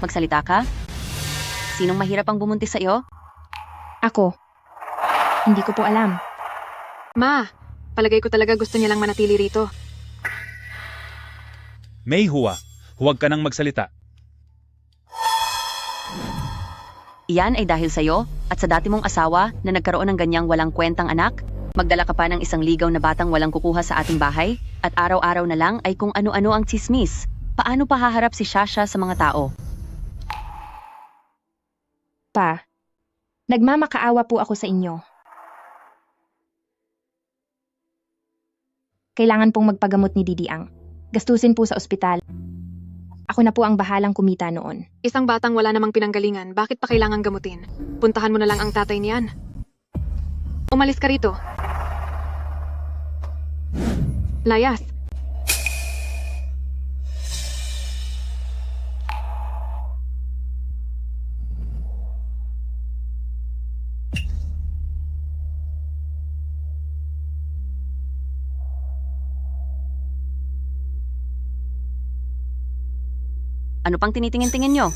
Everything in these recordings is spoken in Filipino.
Magsalita ka? Sinong mahirap ang bumuntis sa iyo? Ako. Hindi ko po alam. Ma, palagay ko talaga gusto niya lang manatili rito. May Hua, huwag ka nang magsalita. Iyan ay dahil sa iyo at sa dati mong asawa na nagkaroon ng ganyang walang kwentang anak? Magdala ka pa ng isang ligaw na batang walang kukuha sa ating bahay? At araw-araw na lang ay kung ano-ano ang tsismis. Paano pa haharap si Shasha sa mga tao? Pa, nagmamakaawa po ako sa inyo. Kailangan pong magpagamot ni Didiang. Gastusin po sa ospital. Ako na po ang bahalang kumita noon. Isang batang wala namang pinanggalingan, bakit pa kailangang gamutin? Puntahan mo na lang ang tatay niyan. Umalis ka rito. Layas. Ano pang tinitingin-tingin nyo?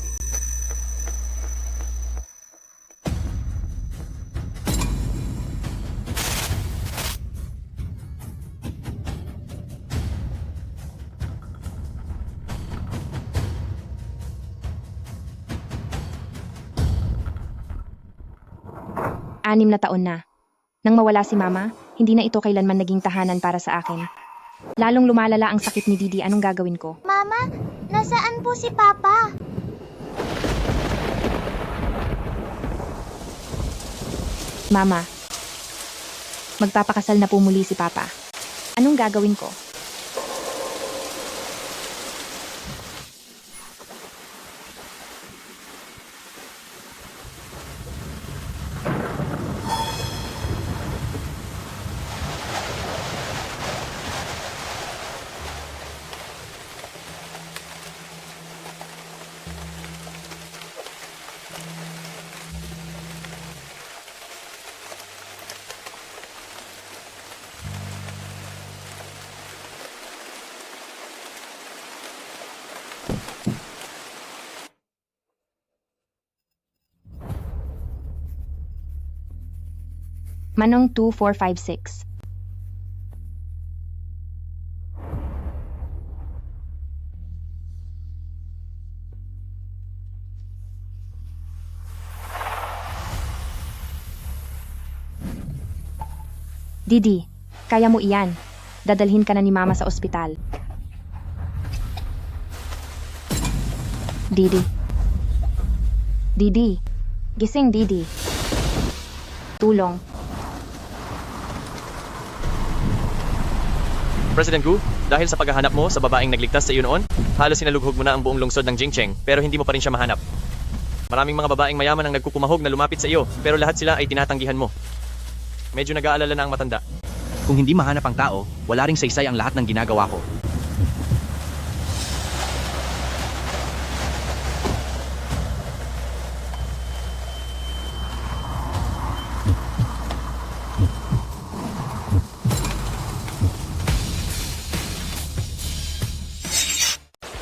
Anim na taon na. Nang mawala si Mama, hindi na ito kailanman naging tahanan para sa akin. Lalong lumalala ang sakit ni Didi, anong gagawin ko? Mama, nasaan po si Papa? Mama, magpapakasal na po muli si Papa. Anong gagawin ko? Manong 2456. Didi, kaya mo iyan. Dadalhin ka na ni Mama sa ospital. Didi. Didi. Gising, Didi. Tulong. President Gu, dahil sa paghahanap mo sa babaeng nagligtas sa iyo noon, halos sinalughog mo na ang buong lungsod ng Jingcheng, pero hindi mo pa rin siya mahanap. Maraming mga babaeng mayaman ang nagkukumahog na lumapit sa iyo, pero lahat sila ay tinatanggihan mo. Medyo nag-aalala na ang matanda. Kung hindi mahanap ang tao, wala ring saysay ang lahat ng ginagawa ko.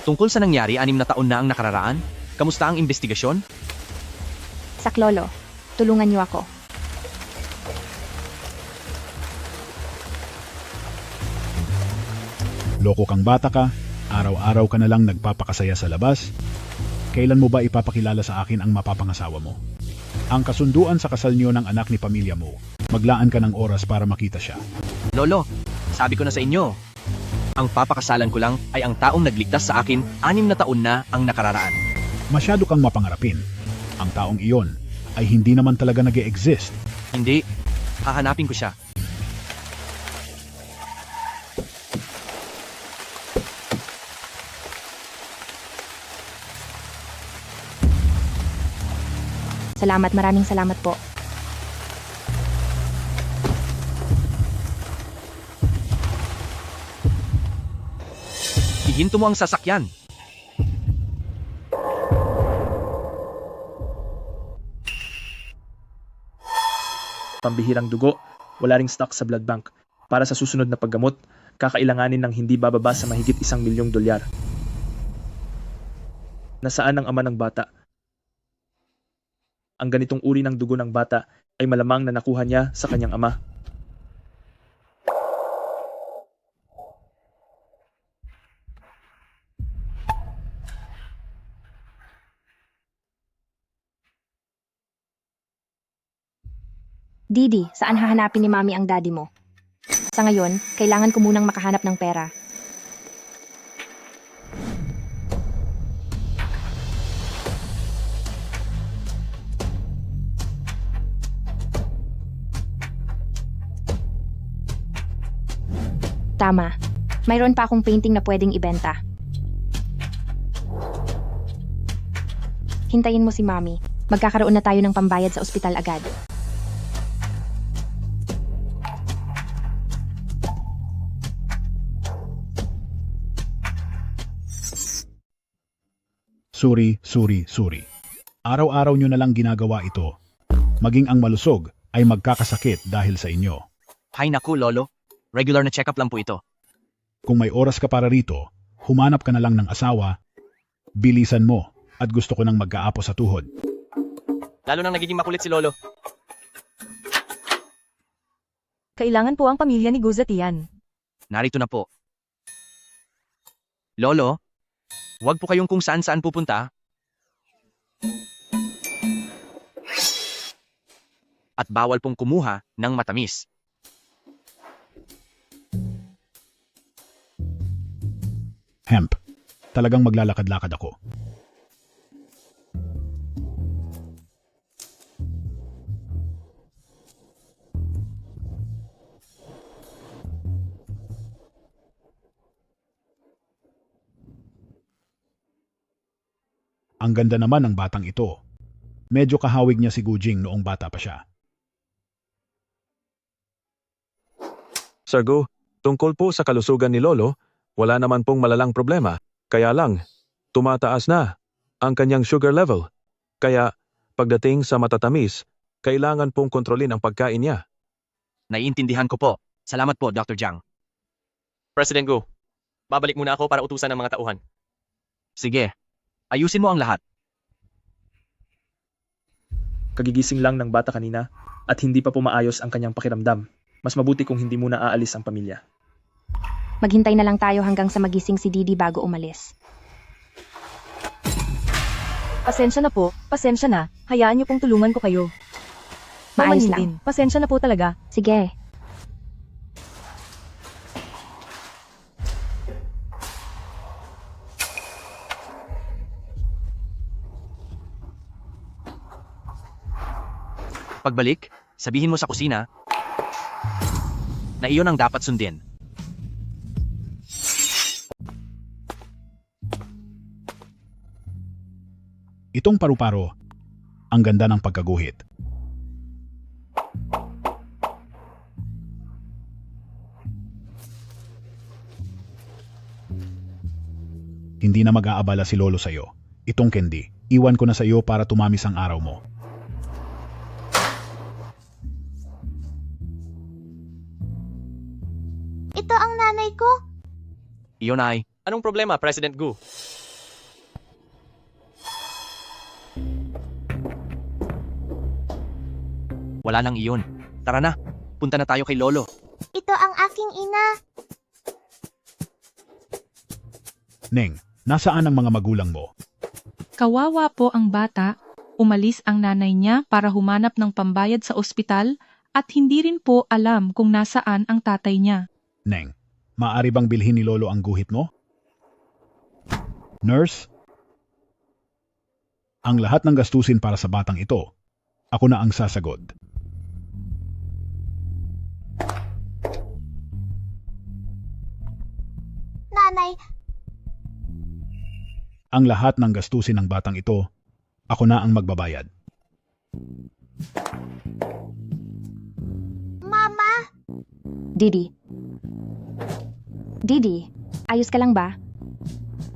Tungkol sa nangyari, 6 na taon na ang nakararaan, kamusta ang investigasyon? Saklolo, tulungan niyo ako. Loko kang bata ka, araw-araw ka na lang nagpapakasaya sa labas. Kailan mo ba ipapakilala sa akin ang mapapangasawa mo? Ang kasunduan sa kasal niyo ng anak ni pamilya mo, maglaan ka ng oras para makita siya. Lolo, sabi ko na sa inyo, ang papakasalan ko lang ay ang taong nagligtas sa akin 6 na taon na ang nakararaan. Masyado kang mapangarapin. Ang taong iyon ay hindi naman talaga nag-e-exist. Hindi, hahanapin ko siya. Salamat, maraming salamat po. Ihinto mo ang sasakyan. Pambihirang dugo, wala ring stock sa blood bank. Para sa susunod na paggamot, kakailanganin ng hindi bababa sa mahigit $1 milyong. Nasaan ang ama ng bata? Ang ganitong uri ng dugo ng bata ay malamang na nakuha niya sa kanyang ama. Didi, saan hahanapin ni Mami ang daddy mo? Sa ngayon, kailangan ko munang makahanap ng pera. Tama. Mayroon pa akong painting na pwedeng ibenta. Hintayin mo si Mami. Magkakaroon na tayo ng pambayad sa ospital agad. Suri. Araw-araw nyo na lang ginagawa ito. Maging ang malusog ay magkakasakit dahil sa inyo. Hay naku, Lolo. Regular na check-up lang po ito. Kung may oras ka para rito, humanap ka na lang ng asawa, bilisan mo, at gusto ko nang magkaapo sa tuhod. Lalo nang nagiging makulit si Lolo. Kailangan po ang pamilya ni Guzatian. Narito na po. Lolo, huwag po kayong kung saan-saan pupunta. At bawal pong kumuha ng matamis. Hemp, talagang maglalakad-lakad ako. Ang ganda naman ng batang ito. Medyo kahawig niya si Gujing noong bata pa siya. Sir Gu, tungkol po sa kalusugan ni Lolo, wala naman pong malalang problema. Kaya lang, tumataas na ang kanyang sugar level. Kaya, pagdating sa matatamis, kailangan pong kontrolin ang pagkain niya. Naiintindihan ko po. Salamat po, Dr. Jiang. President Gu, babalik muna ako para utusan ng mga tauhan. Sige, ayusin mo ang lahat. Kagigising lang ng bata kanina at hindi pa pumaayos ang kanyang pakiramdam. Mas mabuti kung hindi muna aalis ang pamilya. Maghintay na lang tayo hanggang sa magising si Didi bago umalis. Pasensya na po, pasensya na. Hayaan niyo pong tulungan ko kayo. Maayos Mamanhin lang. din. Pasensya na po talaga. Sige. Pagbalik, sabihin mo sa kusina na iyon ang dapat sundin. Itong paru-paro, ang ganda ng pagkaguhit. Hindi na mag-aabala si Lolo sa'yo. Itong candy, iwan ko na sa'yo para tumamis ang araw mo. Ito ang nanay ko. Iyon ay, Anong problema, President Gu? wala nang iyon. Tara na, punta na tayo kay Lolo. Ito ang aking ina. Neng, nasaan ang mga magulang mo? Kawawa po ang bata. Umalis ang nanay niya para humanap ng pambayad sa ospital at hindi rin po alam kung nasaan ang tatay niya. Neng, maaari bang bilhin ni Lolo ang guhit mo? Nurse? Ang lahat ng gastusin para sa batang ito, ako na ang sasagod. Nanay, Ang lahat ng gastusin ng batang ito, ako na ang magbabayad. Mama, Didi. Didi, ayos ka lang ba?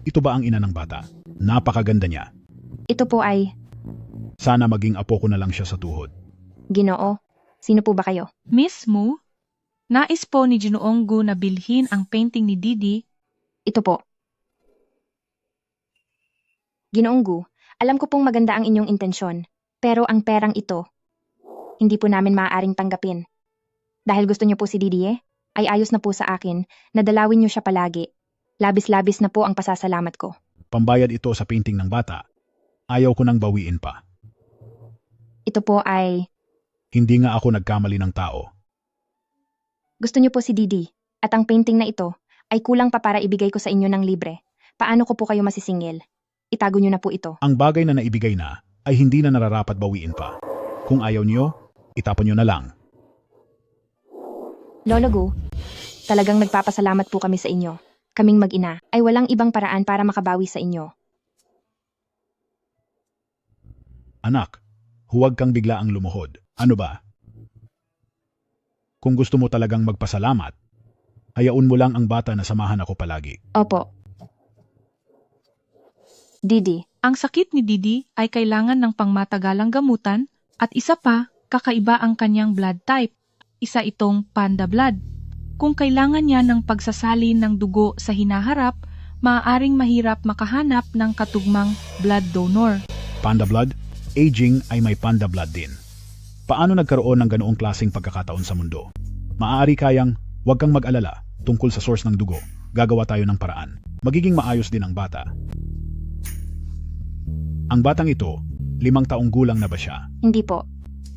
Ito ba ang ina ng bata? Napakaganda niya. Ito po ay, Sana maging apo ko na lang siya sa tuhod. Ginoo. Sino po ba kayo? Miss Mu, nais po ni Ginoong Gu na bilhin ang painting ni Didi. Ito po. Ginoong Gu, alam ko pong maganda ang inyong intensyon, pero ang perang ito, hindi po namin maaaring tanggapin. Dahil gusto niyo po si Didie, ay ayos na po sa akin na dalawin niyo siya palagi. Labis-labis na po ang pasasalamat ko. Pambayad ito sa painting ng bata. Ayaw ko nang bawiin pa. Ito po ay, Hindi nga ako nagkamali ng tao. gusto niyo po si Didi, at ang painting na ito ay kulang pa para ibigay ko sa inyo ng libre. Paano ko po kayo masisingil? Itago niyo na po ito. Ang bagay na naibigay na ay hindi na nararapat bawiin pa. Kung ayaw niyo, itapon niyo na lang. Lolo Gu, talagang nagpapasalamat po kami sa inyo. Kaming mag-ina ay walang ibang paraan para makabawi sa inyo. Anak, huwag kang biglaang lumuhod. Ano ba? Kung gusto mo talagang magpasalamat, hayaon mo lang ang bata na samahan ako palagi. Opo. Didi, Ang sakit ni Didi ay kailangan ng pangmatagalang gamutan at isa pa, kakaiba ang kanyang blood type. Isa itong panda blood. Kung kailangan niya ng pagsasalin ng dugo sa hinaharap, maaaring mahirap makahanap ng katugmang blood donor. Panda blood, aging ay may panda blood din. Paano nagkaroon ng ganoong klaseng pagkakataon sa mundo? Maaari kayang, huwag kang mag-alala tungkol sa source ng dugo. Gagawa tayo ng paraan. Magiging maayos din ang bata. Ang batang ito, 5 taong gulang na ba siya? hindi po.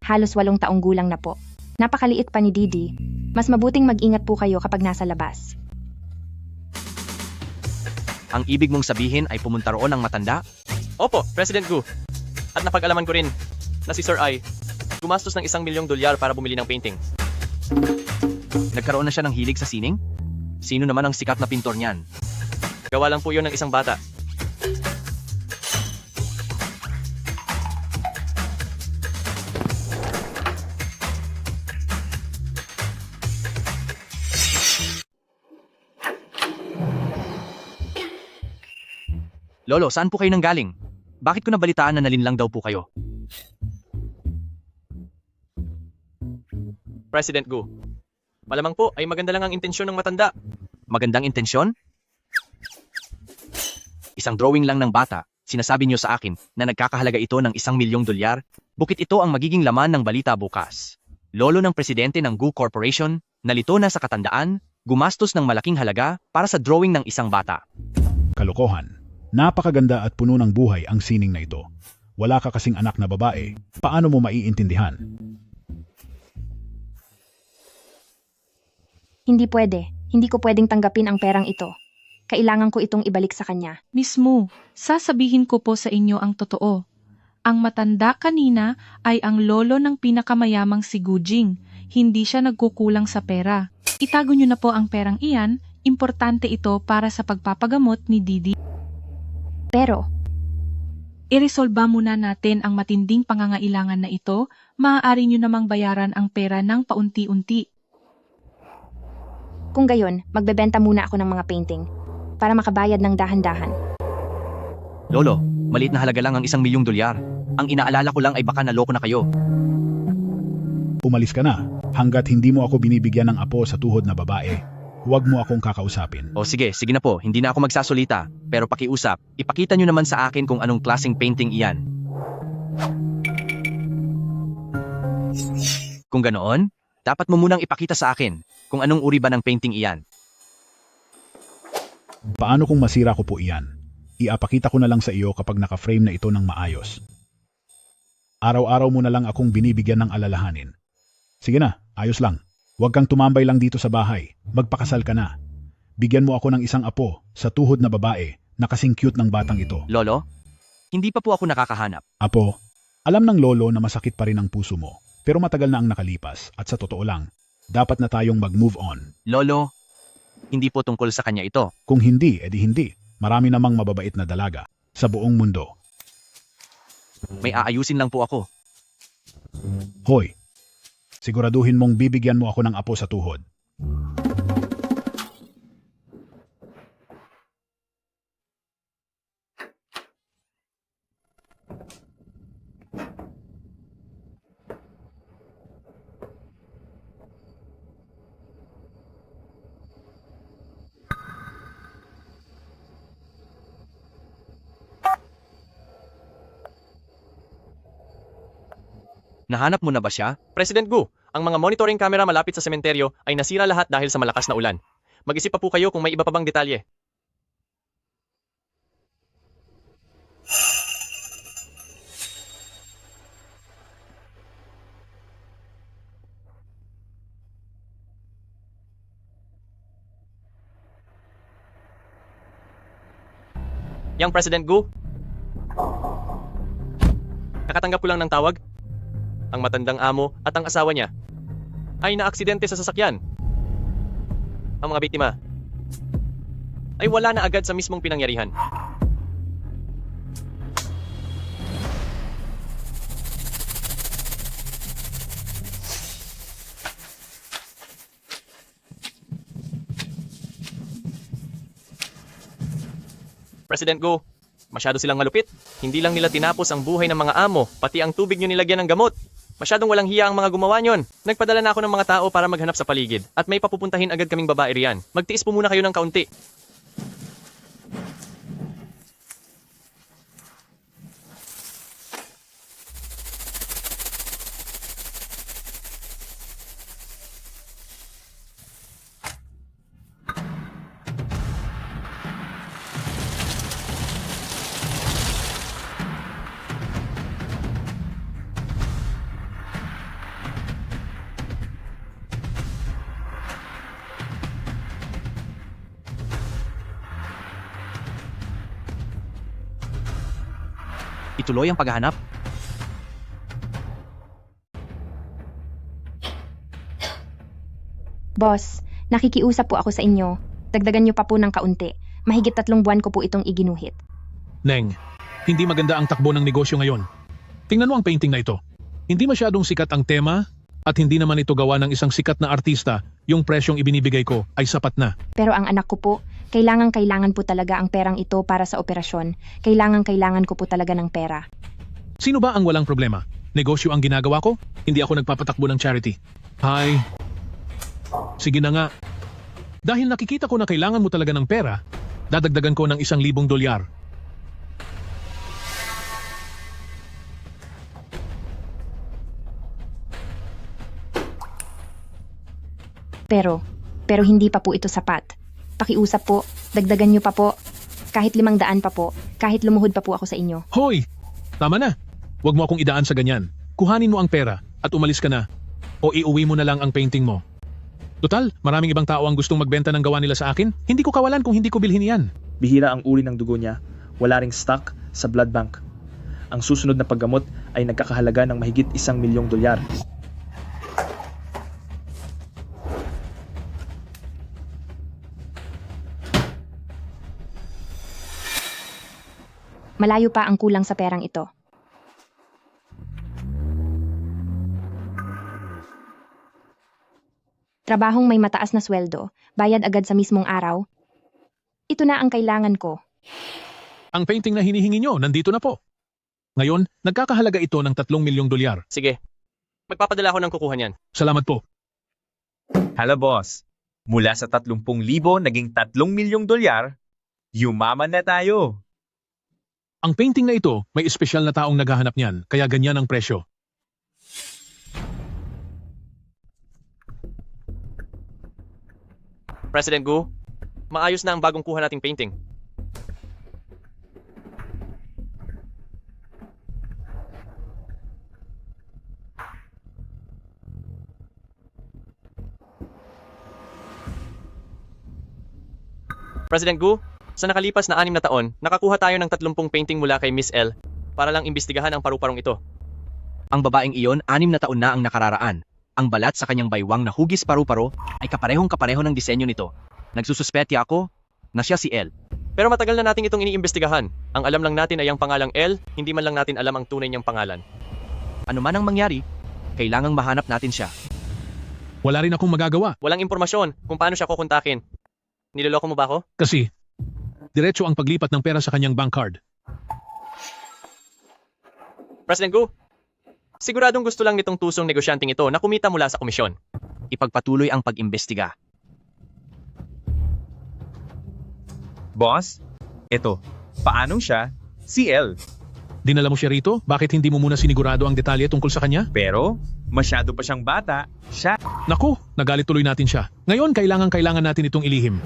Halos 8 taong gulang na po. Napakaliit pa ni Didi. Mas mabuting mag-ingat po kayo kapag nasa labas. Ang ibig mong sabihin ay pumunta roon ang matanda? Opo, President Gu. At napag-alaman ko rin na si Sir Ai gumastos ng $1,000,000 para bumili ng painting. Nagkaroon na siya ng hilig sa sining? Sino naman ang sikat na pintor niyan? Gawa lang po yun ng isang bata. Lolo, saan po kayo nanggaling? Bakit ko nabalitaan na nalinlang daw po kayo? President Gu. Malamang po ay maganda lang ang intensyon ng matanda. Magandang intensyon? Isang drawing lang ng bata, sinasabi niyo sa akin na nagkakahalaga ito ng $1,000,000, bukit ito ang magiging laman ng balita bukas. Lolo ng presidente ng Gu Corporation, nalito na sa katandaan, gumastos ng malaking halaga para sa drawing ng isang bata. Kalokohan. Napakaganda at puno ng buhay ang sining na ito. Wala ka kasing anak na babae, paano mo maiintindihan? Hindi pwede. Hindi ko pwedeng tanggapin ang perang ito. Kailangan ko itong ibalik sa kanya. Mismo, sasabihin ko po sa inyo ang totoo. Ang matanda kanina ay ang lolo ng pinakamayamang si Gujing. Hindi siya nagkukulang sa pera. Itago niyo na po ang perang iyan, importante ito para sa pagpapagamot ni Didi. Pero, Iresolba muna natin ang matinding pangangailangan na ito, maaari niyo namang bayaran ang pera ng paunti-unti. kung gayon, magbebenta muna ako ng mga painting para makabayad ng dahan-dahan. Lolo, maliit na halaga lang ang $1,000,000. Ang inaalala ko lang ay baka naloko na kayo. Umalis ka na, hanggat hindi mo ako binibigyan ng apo sa tuhod na babae. Huwag mo akong kakausapin. O sige na po, hindi na ako magsasolita. Pero pakiusap, ipakita nyo naman sa akin kung anong klaseng painting iyan. Kung ganoon, dapat mo munang ipakita sa akin kung anong uri ba ng painting iyan. Paano kung masira ko po iyan? Iapakita ko na lang sa iyo kapag naka-frame na ito ng maayos. Araw-araw mo na lang akong binibigyan ng alalahanin. Sige na, ayos lang. Huwag kang tumambay lang dito sa bahay. Magpakasal ka na. Bigyan mo ako ng isang apo sa tuhod na babae na kasing cute ng batang ito. Lolo, hindi pa po ako nakakahanap. Apo, alam ng lolo na masakit pa rin ang puso mo. Pero matagal na ang nakalipas at sa totoo lang, dapat na tayong mag-move on. Lolo, hindi po tungkol sa kanya ito. Kung hindi, edi hindi. Marami namang mababait na dalaga sa buong mundo. May aayusin lang po ako. Hoy, siguraduhin mong bibigyan mo ako ng apo sa tuhod. Nahanap mo na ba siya? President Gu, ang mga monitoring camera malapit sa sementeryo ay nasira lahat dahil sa malakas na ulan. Mag-isip pa po kayo kung may iba pa bang detalye. Yang President Gu, kakatanggap ko lang ng tawag. Ang matandang amo at ang asawa niya ay naaksidente sa sasakyan. Ang mga biktima ay wala na agad sa mismong pinangyarihan. President Go, masyado silang malupit. Hindi lang nila tinapos ang buhay ng mga amo, pati ang tubig nyo nilagyan ng gamot. Masyadong walang hiya ang mga gumawa nyon. Nagpadala na ako ng mga tao para maghanap sa paligid at may papupuntahin agad kaming babae riyan. Magtiis po muna kayo ng kaunti. Ituloy ang paghahanap. Boss, nakikiusap po ako sa inyo. Dagdagan niyo pa po ng kaunti. Mahigit 3 buwan ko po itong iginuhit. Neng, hindi maganda ang takbo ng negosyo ngayon. Tingnan mo ang painting na ito. Hindi masyadong sikat ang tema at hindi naman ito gawa ng isang sikat na artista. Yung presyong ibinibigay ko ay sapat na. Pero ang anak ko po, kailangan po talaga ang perang ito para sa operasyon. Kailangan ko po talaga ng pera. Sino ba ang walang problema? Negosyo ang ginagawa ko? Hindi ako nagpapatakbo ng charity. Hay. Sige na nga. Dahil nakikita ko na kailangan mo talaga ng pera, dadagdagan ko ng $1,000. Pero hindi pa po ito sapat. Pakiusap po, dagdagan niyo pa po. Kahit 500 pa po, kahit lumuhod pa po ako sa inyo. Hoy! Tama na. Huwag mo akong idaan sa ganyan. Kuhanin mo ang pera at umalis ka na. O iuwi mo na lang ang painting mo. Total, maraming ibang tao ang gustong magbenta ng gawa nila sa akin. Hindi ko kawalan kung hindi ko bilhin yan. Bihira ang uri ng dugo niya. Wala ring stock sa blood bank. Ang susunod na paggamot ay nagkakahalaga ng mahigit $1 milyong. Malayo pa ang kulang sa perang ito. Trabahong may mataas na sweldo, bayad agad sa mismong araw. Ito na ang kailangan ko. Ang painting na hinihingi nyo, nandito na po. Ngayon, nagkakahalaga ito ng $3 milyong. Sige, magpapadala ako ng kukuha niyan. Salamat po. Hala boss, mula sa 30,000 naging $3 milyong, yumaman na tayo. Ang painting na ito, may espesyal na taong naghahanap niyan, kaya ganyan ang presyo. President Gu, maayos na ang bagong kuha nating painting. President Gu, sa nakalipas na 6 na taon, nakakuha tayo ng 30 painting mula kay Miss L para lang imbestigahan ang paru-parong ito. Ang babaeng iyon 6 na taon na ang nakararaan. Ang balat sa kanyang baywang na hugis paru-paro ay kaparehong-kapareho ng disenyo nito. Nagsususpetya ako na siya si L. Pero matagal na nating itong iniimbestigahan. Ang alam lang natin ay ang pangalang L, hindi man lang natin alam ang tunay niyang pangalan. Ano man ang mangyari, kailangang mahanap natin siya. Wala rin akong magagawa. Walang impormasyon kung paano siya kukontakin. Niloloko mo ba ako? Kasi, diretso ang paglipat ng pera sa kanyang bank card. President Gu, siguradong gusto lang nitong tusong negosyanteng ito na kumita mula sa komisyon. Ipagpatuloy ang pag-imbestiga. Boss, eto, paanong siya? Si L. Dinala mo siya rito? Bakit hindi mo muna sinigurado ang detalye tungkol sa kanya? Pero, masyado pa siyang bata. Siya. Naku, nagalit tuloy natin siya. Ngayon, kailangan natin itong ilihim.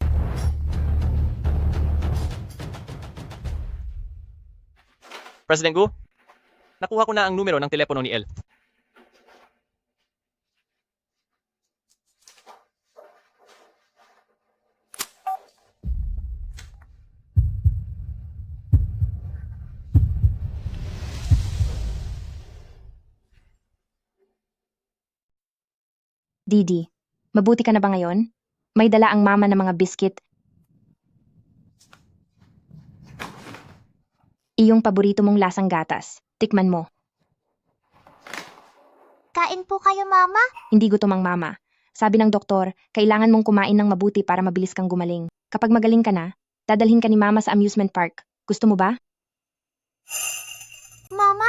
President Gu, nakuha ko na ang numero ng telepono ni El. Didi, mabuti ka na ba ngayon? May dala ang mama ng mga biskit. Iyong paborito mong lasang gatas. Tikman mo. Kain po kayo, Mama? Hindi gutom ang mama. Sabi ng doktor, kailangan mong kumain ng mabuti para mabilis kang gumaling. Kapag magaling ka na, dadalhin ka ni mama sa amusement park. Gusto mo ba? Mama,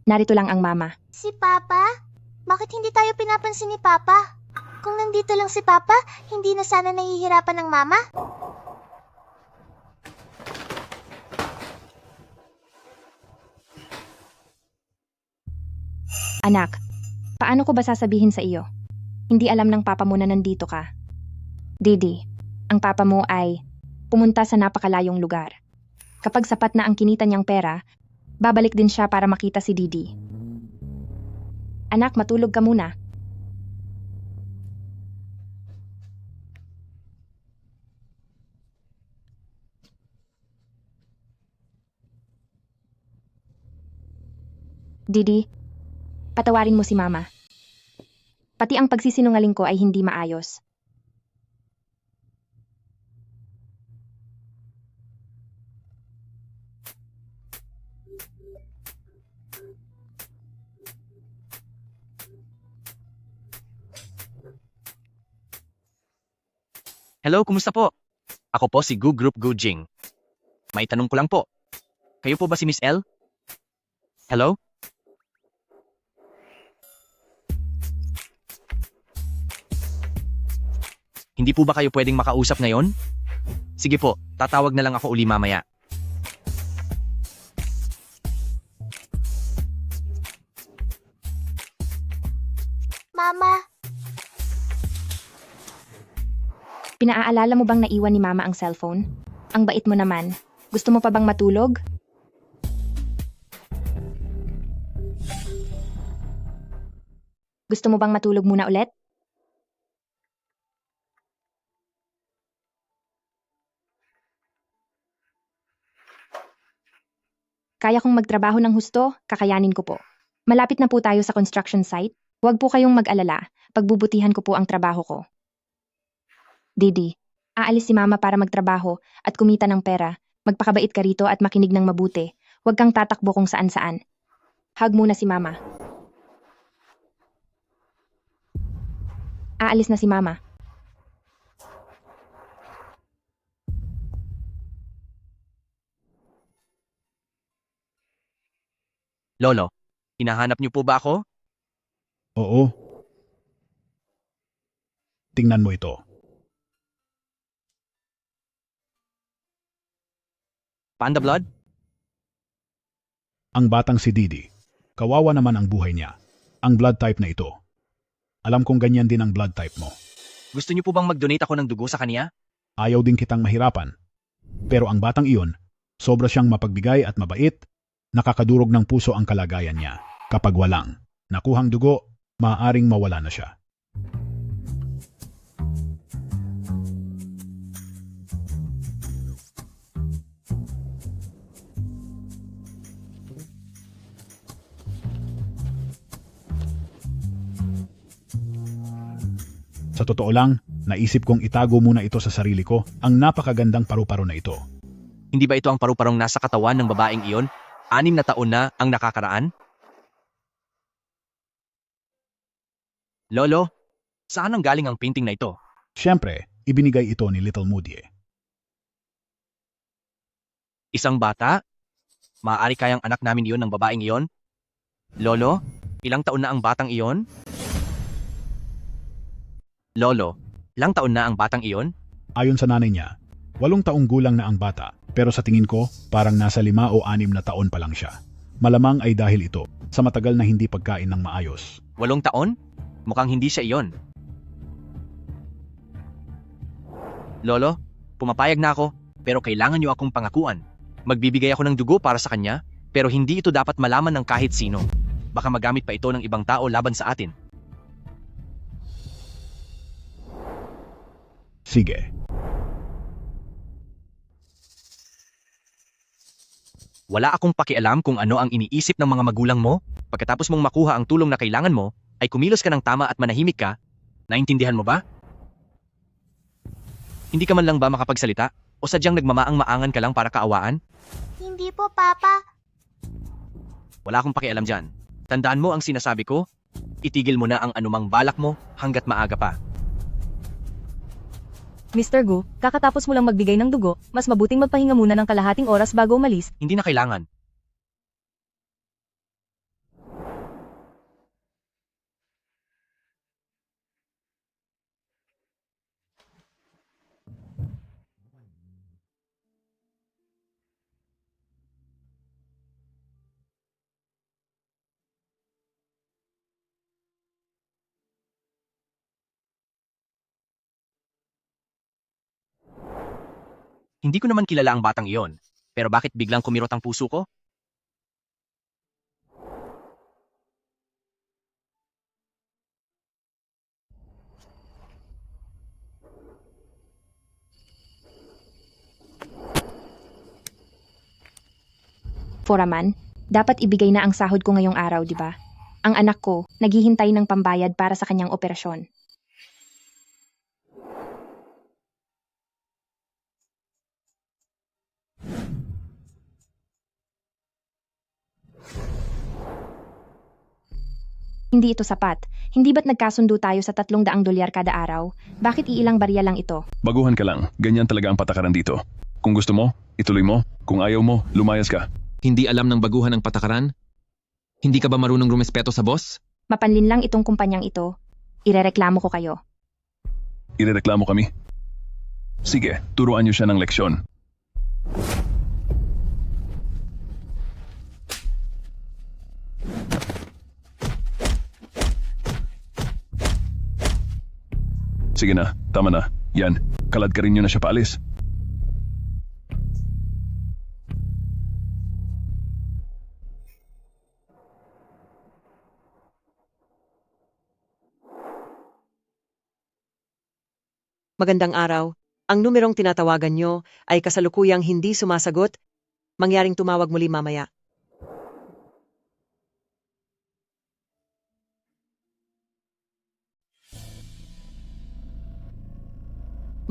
Narito lang ang mama. si Papa? Bakit hindi tayo pinapansin ni Papa? Kung nandito lang si Papa, hindi na sana nahihirapan ng Mama? Anak, paano ko ba sasabihin sa iyo? Hindi alam ng papa mo na nandito ka. Didi, ang papa mo ay pumunta sa napakalayong lugar. Kapag sapat na ang kinita niyang pera, babalik din siya para makita si Didi. Anak, matulog ka muna. Didi, patawarin mo si mama. Pati ang pagsisinungaling ko ay hindi maayos. Hello, kumusta po? Ako po si Gu Group Gu Jing. May tanong ko lang po. Kayo po ba si Miss L? Hello? Hindi po ba kayo pwedeng makausap ngayon? Sige po, tatawag na lang ako uli mamaya. Mama, Pinaaalala mo bang naiwan ni mama ang cellphone? Ang bait mo naman. Gusto mo pa bang matulog? Gusto mo bang matulog muna ulit? Kaya kong magtrabaho ng husto, kakayanin ko po. Malapit na po tayo sa construction site. Huwag po kayong mag-alala, pagbubutihan ko po ang trabaho ko. Didi, aalis si mama para magtrabaho at kumita ng pera. Magpakabait ka rito at makinig ng mabuti. Huwag kang tatakbo kung saan-saan. Hug muna si mama. Aalis na si mama. Lolo, hinahanap niyo po ba ako? Oo. Tingnan mo ito. Panda Blood? Ang batang si Didi. Kawawa naman ang buhay niya. Ang blood type na ito. Alam kong ganyan din ang blood type mo. Gusto niyo po bang mag-donate ako ng dugo sa kanya? Ayaw din kitang mahirapan. Pero ang batang iyon, sobra siyang mapagbigay at mabait, nakakadurog ng puso ang kalagayan niya. Kapag walang nakuhang dugo, maaaring mawala na siya. Sa totoo lang, naisip kong itago muna ito sa sarili ko, ang napakagandang paru-paro na ito. Hindi ba ito ang paru-parong nasa katawan ng babaeng iyon? 6 na taon na ang nakakaraan? Lolo, saan ang galing ang painting na ito? Siyempre, ibinigay ito ni Little Moody. Isang bata? Maaari kayang anak namin iyon ng babaeng iyon? Lolo, ilang taon na ang batang iyon? Lolo, ilang taon na ang batang iyon? Ayon sa nanay niya, 8 taong gulang na ang bata, pero sa tingin ko, parang nasa 5 o 6 na taon pa lang siya. Malamang ay dahil ito sa matagal na hindi pagkain ng maayos. 8 taon? Mukhang hindi siya iyon. Lolo, pumapayag na ako, pero kailangan niyo akong pangakuan. Magbibigay ako ng dugo para sa kanya, pero hindi ito dapat malaman ng kahit sino. Baka magamit pa ito ng ibang tao laban sa atin. Sige. Wala akong pakialam kung ano ang iniisip ng mga magulang mo. Pagkatapos mong makuha ang tulong na kailangan mo, ay kumilos ka ng tama at manahimik ka. Naintindihan mo ba? Hindi ka man lang ba makapagsalita? O sadyang nagmamaang-maangan ka lang para kaawaan? Hindi po, Papa. Wala akong pakialam dyan. Tandaan mo ang sinasabi ko. Itigil mo na ang anumang balak mo hanggat maaga pa. Mr. Gu, kakatapos mo lang magbigay ng dugo, mas mabuting magpahinga muna ng kalahating oras bago umalis. Hindi na kailangan. Hindi ko naman kilala ang batang iyon, pero bakit biglang kumirot ang puso ko? Foraman, dapat ibigay na ang sahod ko ngayong araw, di ba? Ang anak ko, naghihintay ng pambayad para sa kanyang operasyon. Hindi ito sapat. Hindi ba't nagkasundo tayo sa $300 kada araw? Bakit iilang barya lang ito? Baguhan ka lang. Ganyan talaga ang patakaran dito. Kung gusto mo, ituloy mo. Kung ayaw mo, lumayas ka. Hindi alam ng baguhan ng patakaran? Hindi ka ba marunong rumespeto sa boss? Mapanlin lang itong kumpanyang ito. Irereklamo ko kayo. Irereklamo kami. Sige, turuan niyo siya ng leksyon. Sige na, tama na. Yan, kalad ka rin niyo na siya paalis. Magandang araw. Ang numerong tinatawagan nyo ay kasalukuyang hindi sumasagot. Mangyaring tumawag muli mamaya.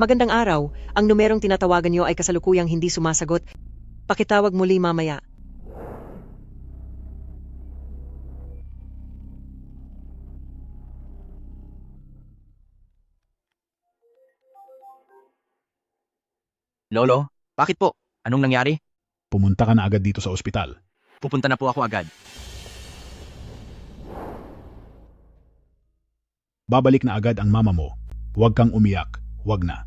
Magandang araw. Ang numerong tinatawagan nyo ay kasalukuyang hindi sumasagot. Pakitawag muli mamaya. Lolo, bakit po? Anong nangyari? Pumunta ka na agad dito sa ospital. Pupunta na po ako agad. Babalik na agad ang mama mo. Huwag kang umiyak. Huwag na.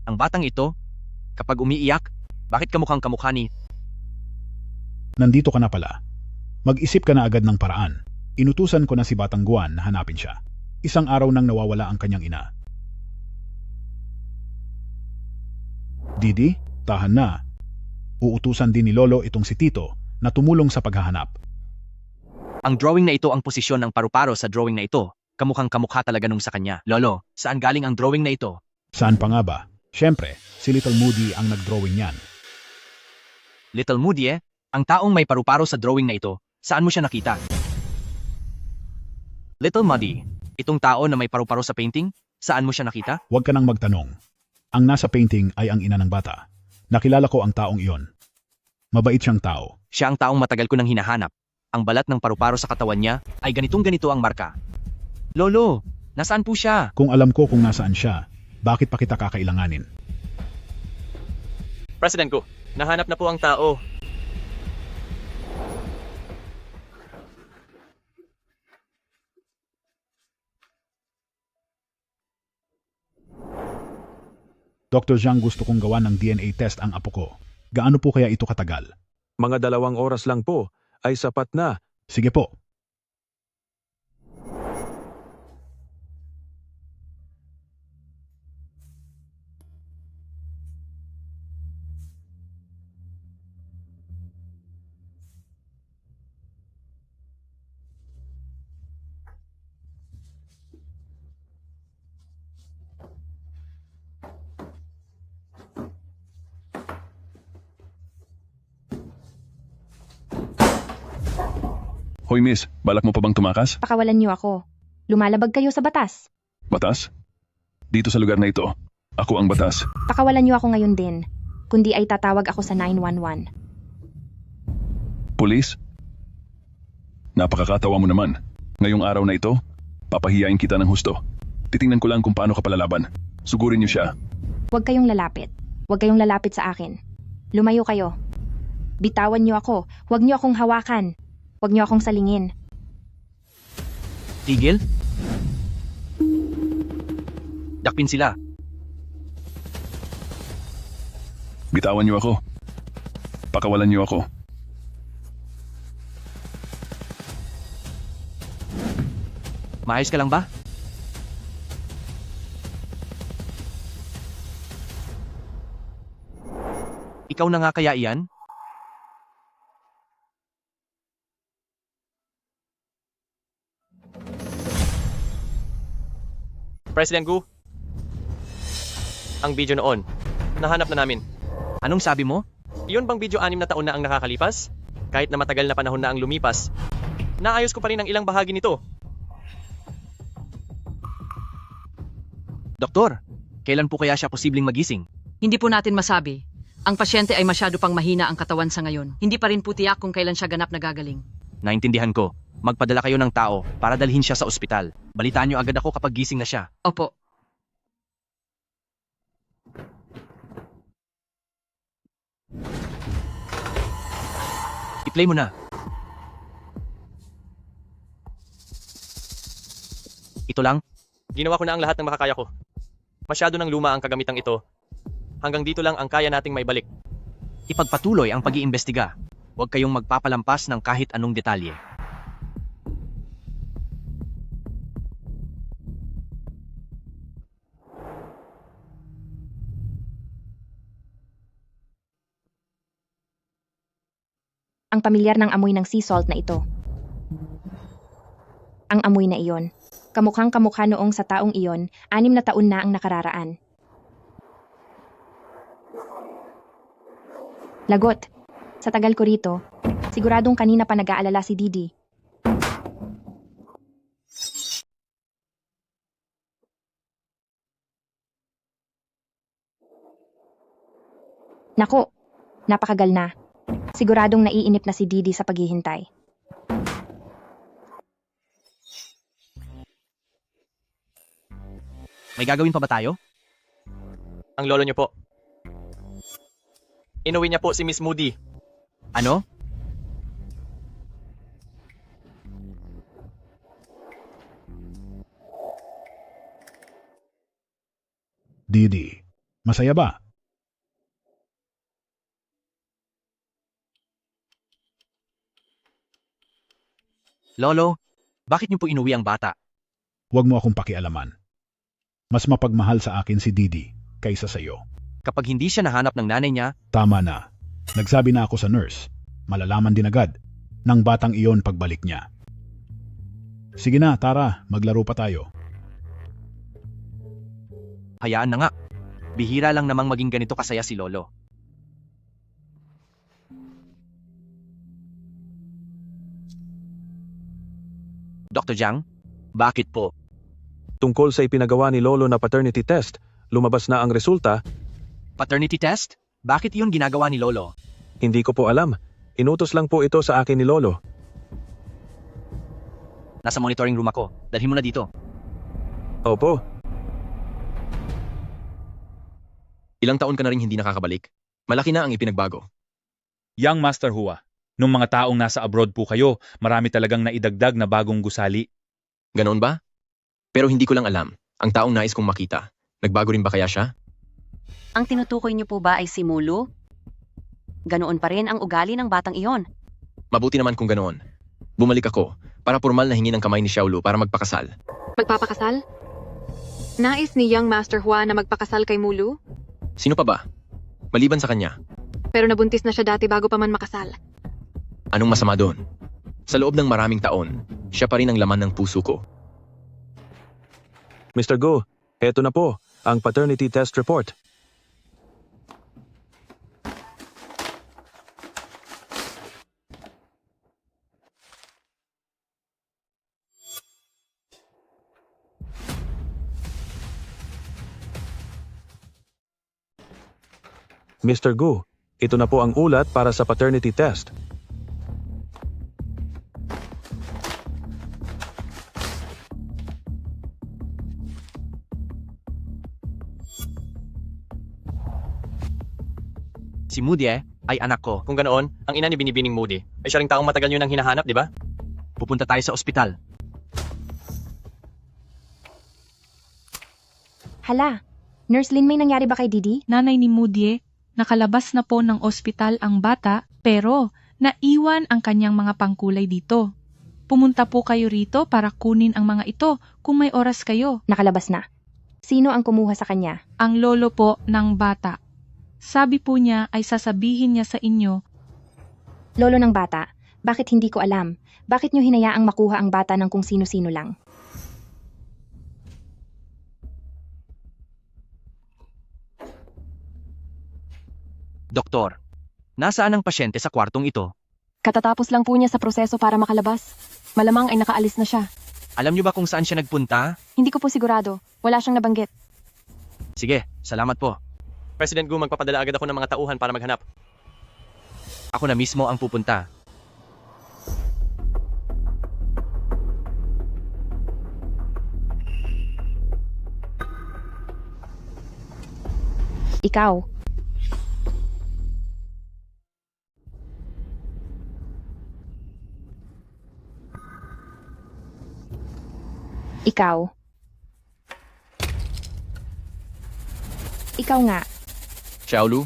Ang batang ito, kapag umiiyak, bakit kamukhang kamukha ni... Nandito ka na pala. Mag-isip ka na agad ng paraan. Inutusan ko na si Batang Guan na hanapin siya. Isang araw nang nawawala ang kanyang ina. Didi, tahan na. Uutusan din ni Lolo itong si Tito na tumulong sa paghahanap. Ang drawing na ito ang posisyon ng paru-paro sa drawing na ito. Kamukhang kamukha talaga nung sa kanya. Lolo, saan galing ang drawing na ito? Saan pa nga ba? Siyempre, si Little Moody ang nag-drawing niyan. Little Moody ang taong may paru-paro sa drawing na ito. Saan mo siya nakita? Little Moody, itong tao na may paru-paro sa painting, saan mo siya nakita? Huwag ka nang magtanong. Ang nasa painting ay ang ina ng bata. Nakilala ko ang taong iyon. Mabait siyang tao. Siya ang taong matagal ko nang hinahanap. Ang balat ng paru-paro sa katawan niya ay ganitong-ganito ang marka. Lolo, nasaan po siya? Kung alam ko kung nasaan siya, bakit pa kita kakailanganin? President ko, nahanap na po ang tao. Dr. Zhang, gusto kong gawa ng DNA test ang apo ko. Gaano po kaya ito katagal? Mga 2 oras lang po ay sapat na. Sige po. Hoy miss, balak mo pa bang tumakas? Pakawalan niyo ako. Lumalabag kayo sa batas. Batas? Dito sa lugar na ito, ako ang batas. Pakawalan niyo ako ngayon din. Kundi ay tatawag ako sa 911. Pulis? Napakakatawa mo naman. Ngayong araw na ito, papahiyain kita ng husto. Titingnan ko lang kung paano ka palalaban. Sugurin niyo siya. Huwag kayong lalapit. Huwag kayong lalapit sa akin. Lumayo kayo. Bitawan niyo ako. Huwag niyo akong hawakan. Huwag niyo akong salingin. Tigil? Dakpin sila. Bitawan niyo ako. Pakawalan niyo ako. Maayos ka lang ba? Ikaw na nga kaya iyan? President Gu, ang video noon, nahanap na namin. Anong sabi mo? Iyon bang video 6 na taon na ang nakakalipas? Kahit na matagal na panahon na ang lumipas, naayos ko pa rin ang ilang bahagi nito. Doktor, kailan po kaya siya posibleng magising? Hindi po natin masabi. Ang pasyente ay masyado pang mahina ang katawan sa ngayon. Hindi pa rin po tiyak kung kailan siya ganap nagagaling. Naintindihan ko. Magpadala kayo ng tao para dalhin siya sa ospital. Balitaan niyo agad ako kapag gising na siya. Opo. I-play mo na. Ito lang? Ginawa ko na ang lahat ng makakaya ko. Masyado nang luma ang kagamitang ito. Hanggang dito lang ang kaya nating maibalik. Ipagpatuloy ang pag-iimbestiga. Huwag kayong magpapalampas ng kahit anong detalye. Ang pamilyar ng amoy ng sea salt na ito. Ang amoy na iyon. Kamukhang kamukha noong sa taong iyon, 6 na taon na ang nakararaan. Lagot. Sa tagal ko rito, siguradong kanina pa nag-aalala si Didi. Nako, napakagal na. Siguradong naiinip na si Didi sa paghihintay. May gagawin pa ba tayo? Ang lolo niyo po. Inuwi niya po si Miss Moody. Ano? Didi, masaya ba? Lolo, bakit niyo po inuwi ang bata? Huwag mo akong pakialaman. Mas mapagmahal sa akin si Didi kaysa sa iyo. Kapag hindi siya nahanap ng nanay niya, Tama na. Nagsabi na ako sa nurse. Malalaman din agad ng batang iyon pagbalik niya. Sige na, tara, maglaro pa tayo. hayaan na nga. Bihira lang namang maging ganito kasaya si Lolo. Dr. Jiang, bakit po? Tungkol sa ipinagawa ni Lolo na paternity test, lumabas na ang resulta. Paternity test? Bakit iyon ginagawa ni Lolo? Hindi ko po alam. Inutos lang po ito sa akin ni Lolo. Nasa monitoring room ako. Dalhin mo na dito. Opo. Ilang taon ka na rin hindi nakakabalik. Malaki na ang ipinagbago. Young Master Hua, nung mga taong nasa abroad po kayo, marami talagang naidagdag na bagong gusali. Ganoon ba? Pero hindi ko lang alam. Ang taong nais kong makita. Nagbago rin ba kaya siya? Ang tinutukoy niyo po ba ay si Mulu? Ganoon pa rin ang ugali ng batang iyon. Mabuti naman kung ganoon. Bumalik ako para formal na hingi ng kamay ni Xiaolu para magpakasal. Magpapakasal? Nais ni Young Master Hua na magpakasal kay Mulu? Sino pa ba? Maliban sa kanya, Pero nabuntis na siya dati bago pa man makasal. anong masama doon? Sa loob ng maraming taon, siya pa rin ang laman ng puso ko. Mr. Go, eto na po, ang paternity test report. Mr. Gu, ito na po ang ulat para sa paternity test. Si Moody ay anak ko. Kung ganoon, ang ina ni Binibining Moody ay siya ring taong matagal nyo nang hinahanap, di ba? Pupunta tayo sa ospital. Hala, Nurse Lin, may nangyari ba kay Didi? Nanay ni Moody, nakalabas na po ng ospital ang bata, pero naiwan ang kanyang mga pangkulay dito. Pumunta po kayo rito para kunin ang mga ito kung may oras kayo. Nakalabas na. Sino ang kumuha sa kanya? Ang lolo po ng bata. Sabi po niya ay sasabihin niya sa inyo. Lolo ng bata, bakit hindi ko alam? Bakit nyo hinayaang makuha ang bata ng kung sino-sino lang? Doktor, nasaan ang pasyente sa kwartong ito? Katatapos lang po niya sa proseso para makalabas. Malamang ay nakaalis na siya. Alam niyo ba kung saan siya nagpunta? Hindi ko po sigurado. Wala siyang nabanggit. Sige, salamat po. President Gu, magpapadala agad ako ng mga tauhan para maghanap. Ako na mismo ang pupunta. Ikaw. Ikaw. Ikaw nga. Xiaolu,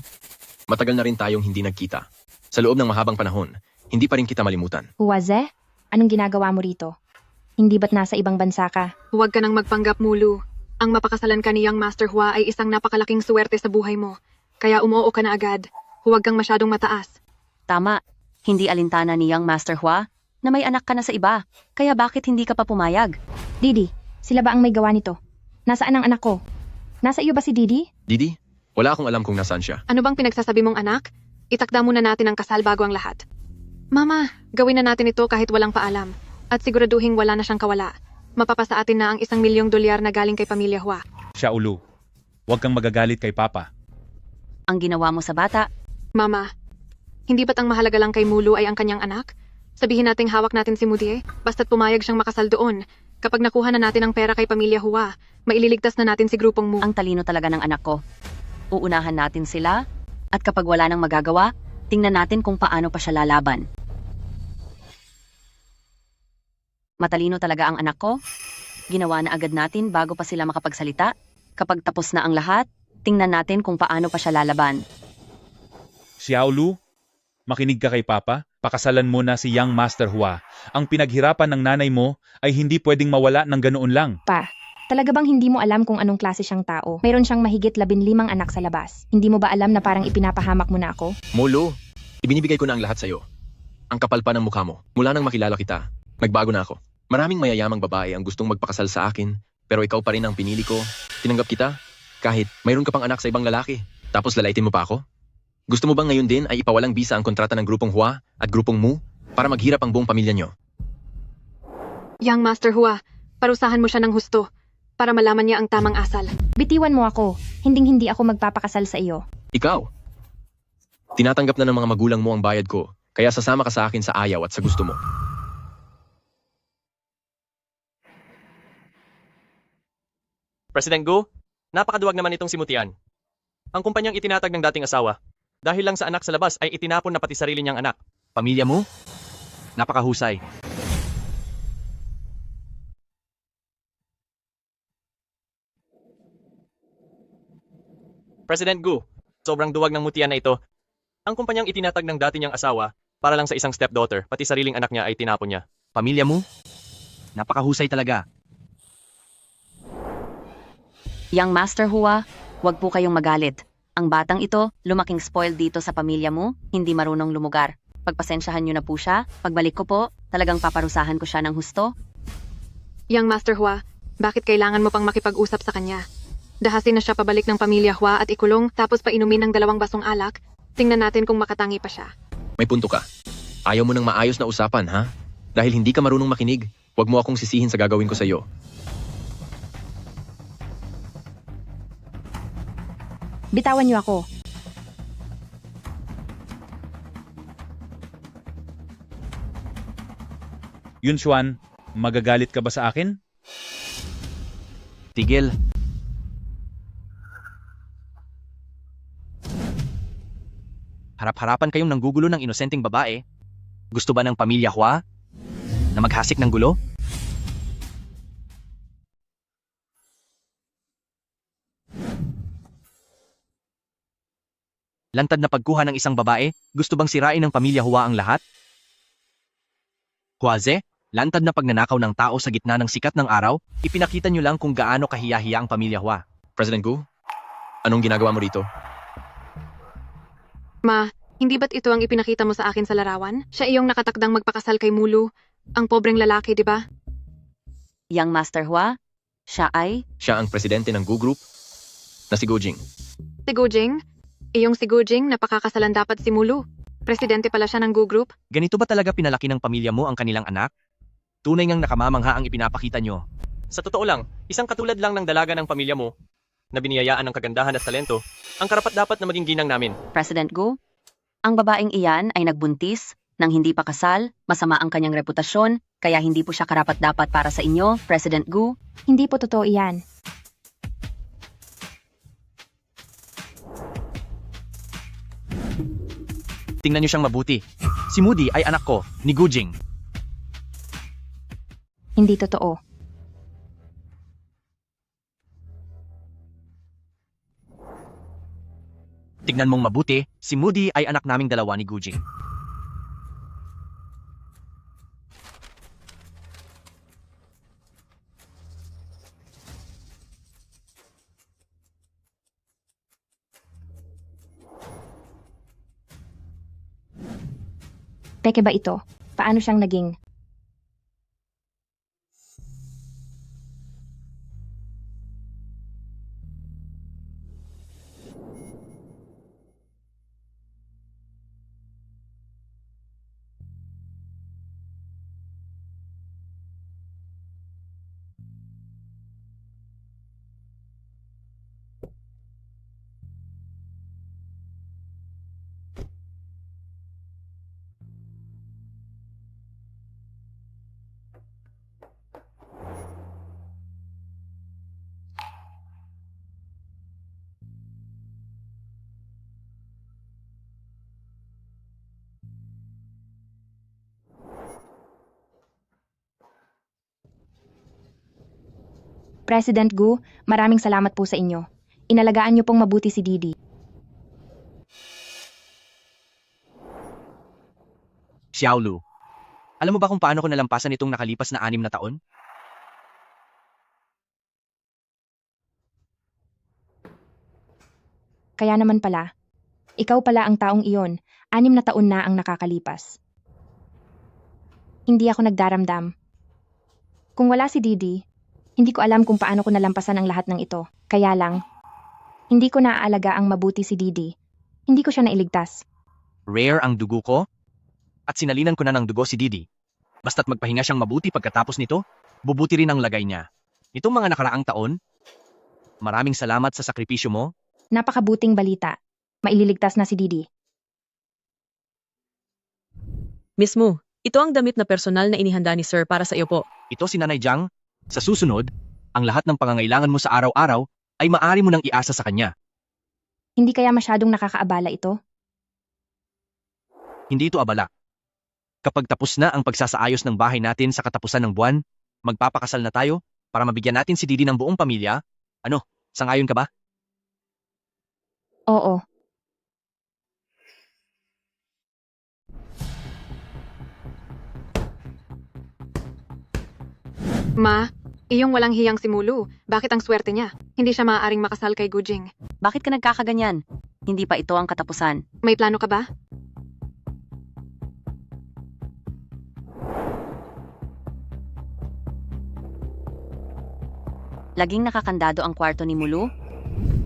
matagal na rin tayong hindi nagkita. Sa loob ng mahabang panahon, hindi pa rin kita malimutan. Huwaze, anong ginagawa mo rito? Hindi ba't nasa ibang bansa ka? Huwag ka nang magpanggap, Mulu. Ang mapakasalan ka ni Young Master Hua ay isang napakalaking suwerte sa buhay mo. Kaya umuo ka na agad. Huwag kang masyadong mataas. Tama, hindi alintana ni Young Master Hua na may anak ka na sa iba. Kaya bakit hindi ka pa pumayag? Didi, sila ba ang may gawa nito? Nasaan ang anak ko? Nasa iyo ba si Didi? Didi, wala akong alam kung nasaan siya. Ano bang pinagsasabi mong anak? Itakda muna natin ang kasal bago ang lahat. Mama, gawin na natin ito kahit walang paalam. At siguraduhin wala na siyang kawala. Mapapasa atin na ang $1 milyong na galing kay Pamilya Hua. Xiaolu, huwag kang magagalit kay Papa. Ang ginawa mo sa bata. Mama, hindi ba't ang mahalaga lang kay Mulu ay ang kanyang anak? Sabihin nating hawak natin si Mudie, basta't pumayag siyang makasal doon. Kapag nakuha na natin ang pera kay Pamilya Hua, maililigtas na natin si grupong Mu. Ang talino talaga ng anak ko. Uunahan natin sila, at kapag wala nang magagawa, tingnan natin kung paano pa siya lalaban. Matalino talaga ang anak ko. Ginawa na agad natin bago pa sila makapagsalita. Kapag tapos na ang lahat, tingnan natin kung paano pa siya lalaban. Xiaolu, makinig ka kay Papa. Pakasalan mo na si Young Master Hua. Ang pinaghirapan ng nanay mo ay hindi pwedeng mawala ng ganoon lang. Pa, talaga bang hindi mo alam kung anong klase siyang tao? Mayroon siyang mahigit 15 anak sa labas. Hindi mo ba alam na parang ipinapahamak mo na ako? Mulu, ibinibigay ko na ang lahat sa'yo. Ang kapal pa ng mukha mo. Mula nang makilala kita, nagbago na ako. Maraming mayayamang babae ang gustong magpakasal sa akin, pero ikaw pa rin ang pinili ko. Tinanggap kita, kahit mayroon ka pang anak sa ibang lalaki. Tapos lalaitin mo pa ako? Gusto mo bang ngayon din ay ipawalang bisa ang kontrata ng grupong Hua at grupong Mu para maghirap ang buong pamilya nyo? Young Master Hua, parusahan mo siya ng husto para malaman niya ang tamang asal. Bitiwan mo ako. Hinding-hindi ako magpapakasal sa iyo. Ikaw? Tinatanggap na ng mga magulang mo ang bayad ko, kaya sasama ka sa akin sa ayaw at sa gusto mo. President Gu, napakaduwag naman itong si Mutian. Ang kumpanyang itinatag ng dating asawa, dahil lang sa anak sa labas ay itinapon na pati sarili niyang anak. Pamilya mo? Napakahusay. President Gu, sobrang duwag ng Mutian na ito. Ang kumpanyang itinatag ng dati niyang asawa para lang sa isang stepdaughter, pati sariling anak niya ay tinapon niya. Pamilya mo? Napakahusay talaga. Young Master Hua, huwag po kayong magalit. Ang batang ito, lumaking spoiled dito sa pamilya mo, hindi marunong lumugar. Pagpasensyahan niyo na po siya. Pagbalik ko po, talagang paparusahan ko siya ng husto. Young Master Hua, bakit kailangan mo pang makipag-usap sa kanya? Dahasin na siya pabalik ng pamilya Hua at ikulong tapos painumin ng 2 basong alak. Tingnan natin kung makatangi pa siya. May punto ka. Ayaw mo ng maayos na usapan, ha? Dahil hindi ka marunong makinig, huwag mo akong sisihin sa gagawin ko sa iyo. Bitawan niyo ako. Yun, Xuan, magagalit ka ba sa akin? Tigil. Harap-harapan kayong nanggugulo ng inosenteng babae. Gusto ba ng pamilya Hua na maghasik ng gulo? Lantad na pagkuha ng isang babae, gusto bang sirain ng pamilya Hua ang lahat? Huaze, lantad na pagnanakaw ng tao sa gitna ng sikat ng araw, ipinakita nyo lang kung gaano kahiya-hiya ang pamilya Hua. President Gu, anong ginagawa mo rito? Ma, hindi ba't ito ang ipinakita mo sa akin sa larawan? Siya iyong nakatakdang magpakasal kay Mulu, ang pobreng lalaki, di ba? Young Master Hua, siya ay... Siya ang presidente ng Gu Group na si Gujing. Si Gujing? Iyong si Gujing, napakakasalan dapat si Mulu. Presidente pala siya ng Gu Group. Ganito ba talaga pinalaki ng pamilya mo ang kanilang anak? Tunay ngang nakamamangha ang ipinapakita nyo. Sa totoo lang, isang katulad lang ng dalaga ng pamilya mo na biniyayaan ng kagandahan at talento, ang karapat-dapat na maging ginang namin. President Gu, ang babaeng iyan ay nagbuntis, nang hindi pa kasal, masama ang kanyang reputasyon, kaya hindi po siya karapat-dapat para sa inyo, President Gu. Hindi po totoo iyan. Tingnan nyo siyang mabuti. Si Moody ay anak ko, ni Gujing. Hindi totoo. Tingnan mong mabuti, si Moody ay anak naming dalawa ni Gujing. Peke ba ito? Paano siyang naging? President Gu, maraming salamat po sa inyo. Inalagaan niyo pong mabuti si Didi. Xiaolu, alam mo ba kung paano ko nalampasan itong nakalipas na 6 na taon? Kaya naman pala, ikaw pala ang taong iyon, 6 na taon na ang nakakalipas. Hindi ako nagdaramdam. Kung wala si Didi, hindi ko alam kung paano ko nalampasan ang lahat ng ito. Kaya lang, hindi ko naaalaga ang mabuti si Didi. Hindi ko siya nailigtas. Rare ang dugo ko? At sinalinan ko na ng dugo si Didi. Basta't magpahinga siyang mabuti pagkatapos nito, bubuti rin ang lagay niya. Itong mga nakaraang taon, maraming salamat sa sakripisyo mo. Napakabuting balita. Maililigtas na si Didi. Mismo, ito ang damit na personal na inihanda ni Sir para sa iyo po. Ito si Nanay Jiang. Sa susunod, ang lahat ng pangangailangan mo sa araw-araw ay maaari mo nang iasa sa kanya. Hindi kaya masyadong nakakaabala ito? Hindi ito abala. Kapag tapos na ang pagsasaayos ng bahay natin sa katapusan ng buwan, magpapakasal na tayo para mabigyan natin si Didi ng buong pamilya. Ano, sangayon ka ba? Oo. Ma, iyong walang hiyang si Mulu. Bakit ang swerte niya? Hindi siya maaaring makasal kay Gujing. Bakit ka nagkakaganyan? Hindi pa ito ang katapusan. May plano ka ba? Laging nakakandado ang kwarto ni Mulu?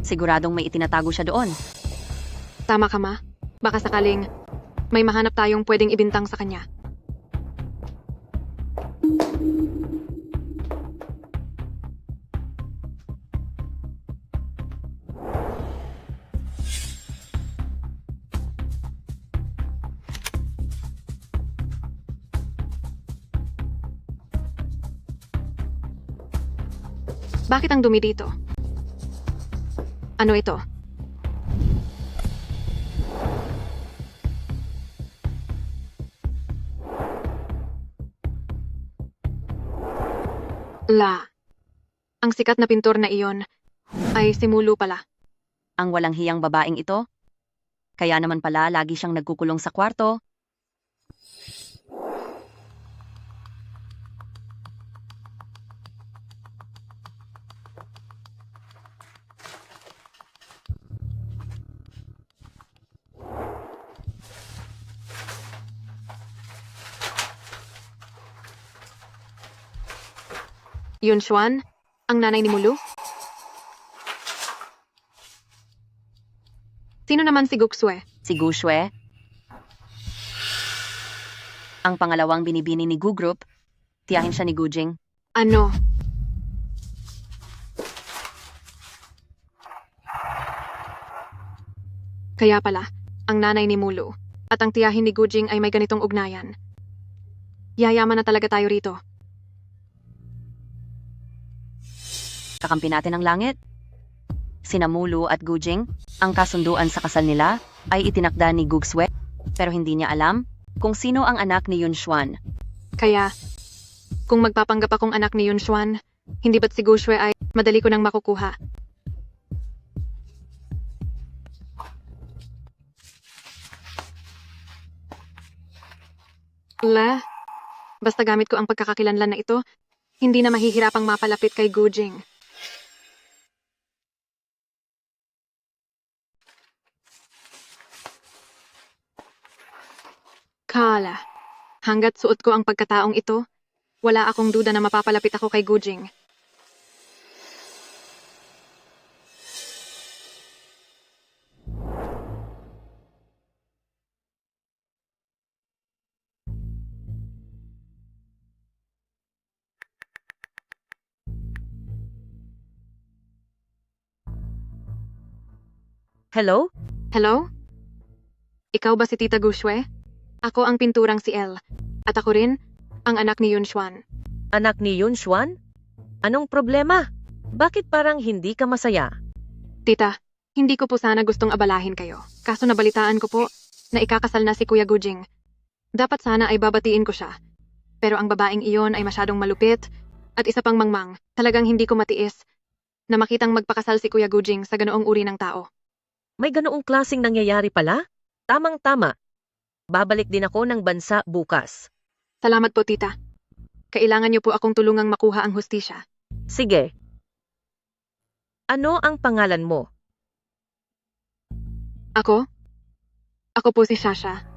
Siguradong may itinatago siya doon. Tama ka, Ma. Baka sakaling may mahanap tayong pwedeng ibintang sa kanya. Bakit ang dumi dito? Ano ito? Ang sikat na pintor na iyon ay si Mulu pala. Ang walang hiyang babaeng ito? Kaya naman pala lagi siyang nagkukulong sa kwarto. Yun Xuan, ang nanay ni Mulu? Sino naman si Guxue? Si Guxue? Ang pangalawang binibini ni Gu Group, tiyahin siya ni Gujing. Ano? Kaya pala, ang nanay ni Mulu at ang tiyahin ni Gujing ay may ganitong ugnayan. Yayaman na talaga tayo rito. Kakampi natin ang langit. Sina Mulu at Gujing, ang kasunduan sa kasal nila ay itinakda ni Guxue, pero hindi niya alam kung sino ang anak ni Yun Xuan. Kaya, kung magpapanggap akong anak ni Yun Xuan, hindi ba't si Guxue ay madali ko nang makukuha? Basta gamit ko ang pagkakakilanlan na ito, hindi na mahihirapang mapalapit kay Gujing. Kala, hanggat suot ko ang pagkataong ito, wala akong duda na mapapalapit ako kay Gujing. Hello? Hello? Ikaw ba si Tita Guxue? Ako ang pinturang si El. At ako rin, ang anak ni Yun Xuan. Anak ni Yun Xuan? Anong problema? Bakit parang hindi ka masaya? Tita, hindi ko po sana gustong abalahin kayo. Kaso nabalitaan ko po na ikakasal na si Kuya Gujing. Dapat sana ay babatiin ko siya. Pero ang babaeng iyon ay masyadong malupit at isa pang mangmang. Talagang hindi ko matiis na makitang magpakasal si Kuya Gujing sa ganoong uri ng tao. May ganoong klaseng nangyayari pala? Tamang-tama. Babalik din ako ng bansa bukas. Salamat po, tita. Kailangan niyo po akong tulungang makuha ang hustisya. Sige. Ano ang pangalan mo? Ako? Ako po si Shasha.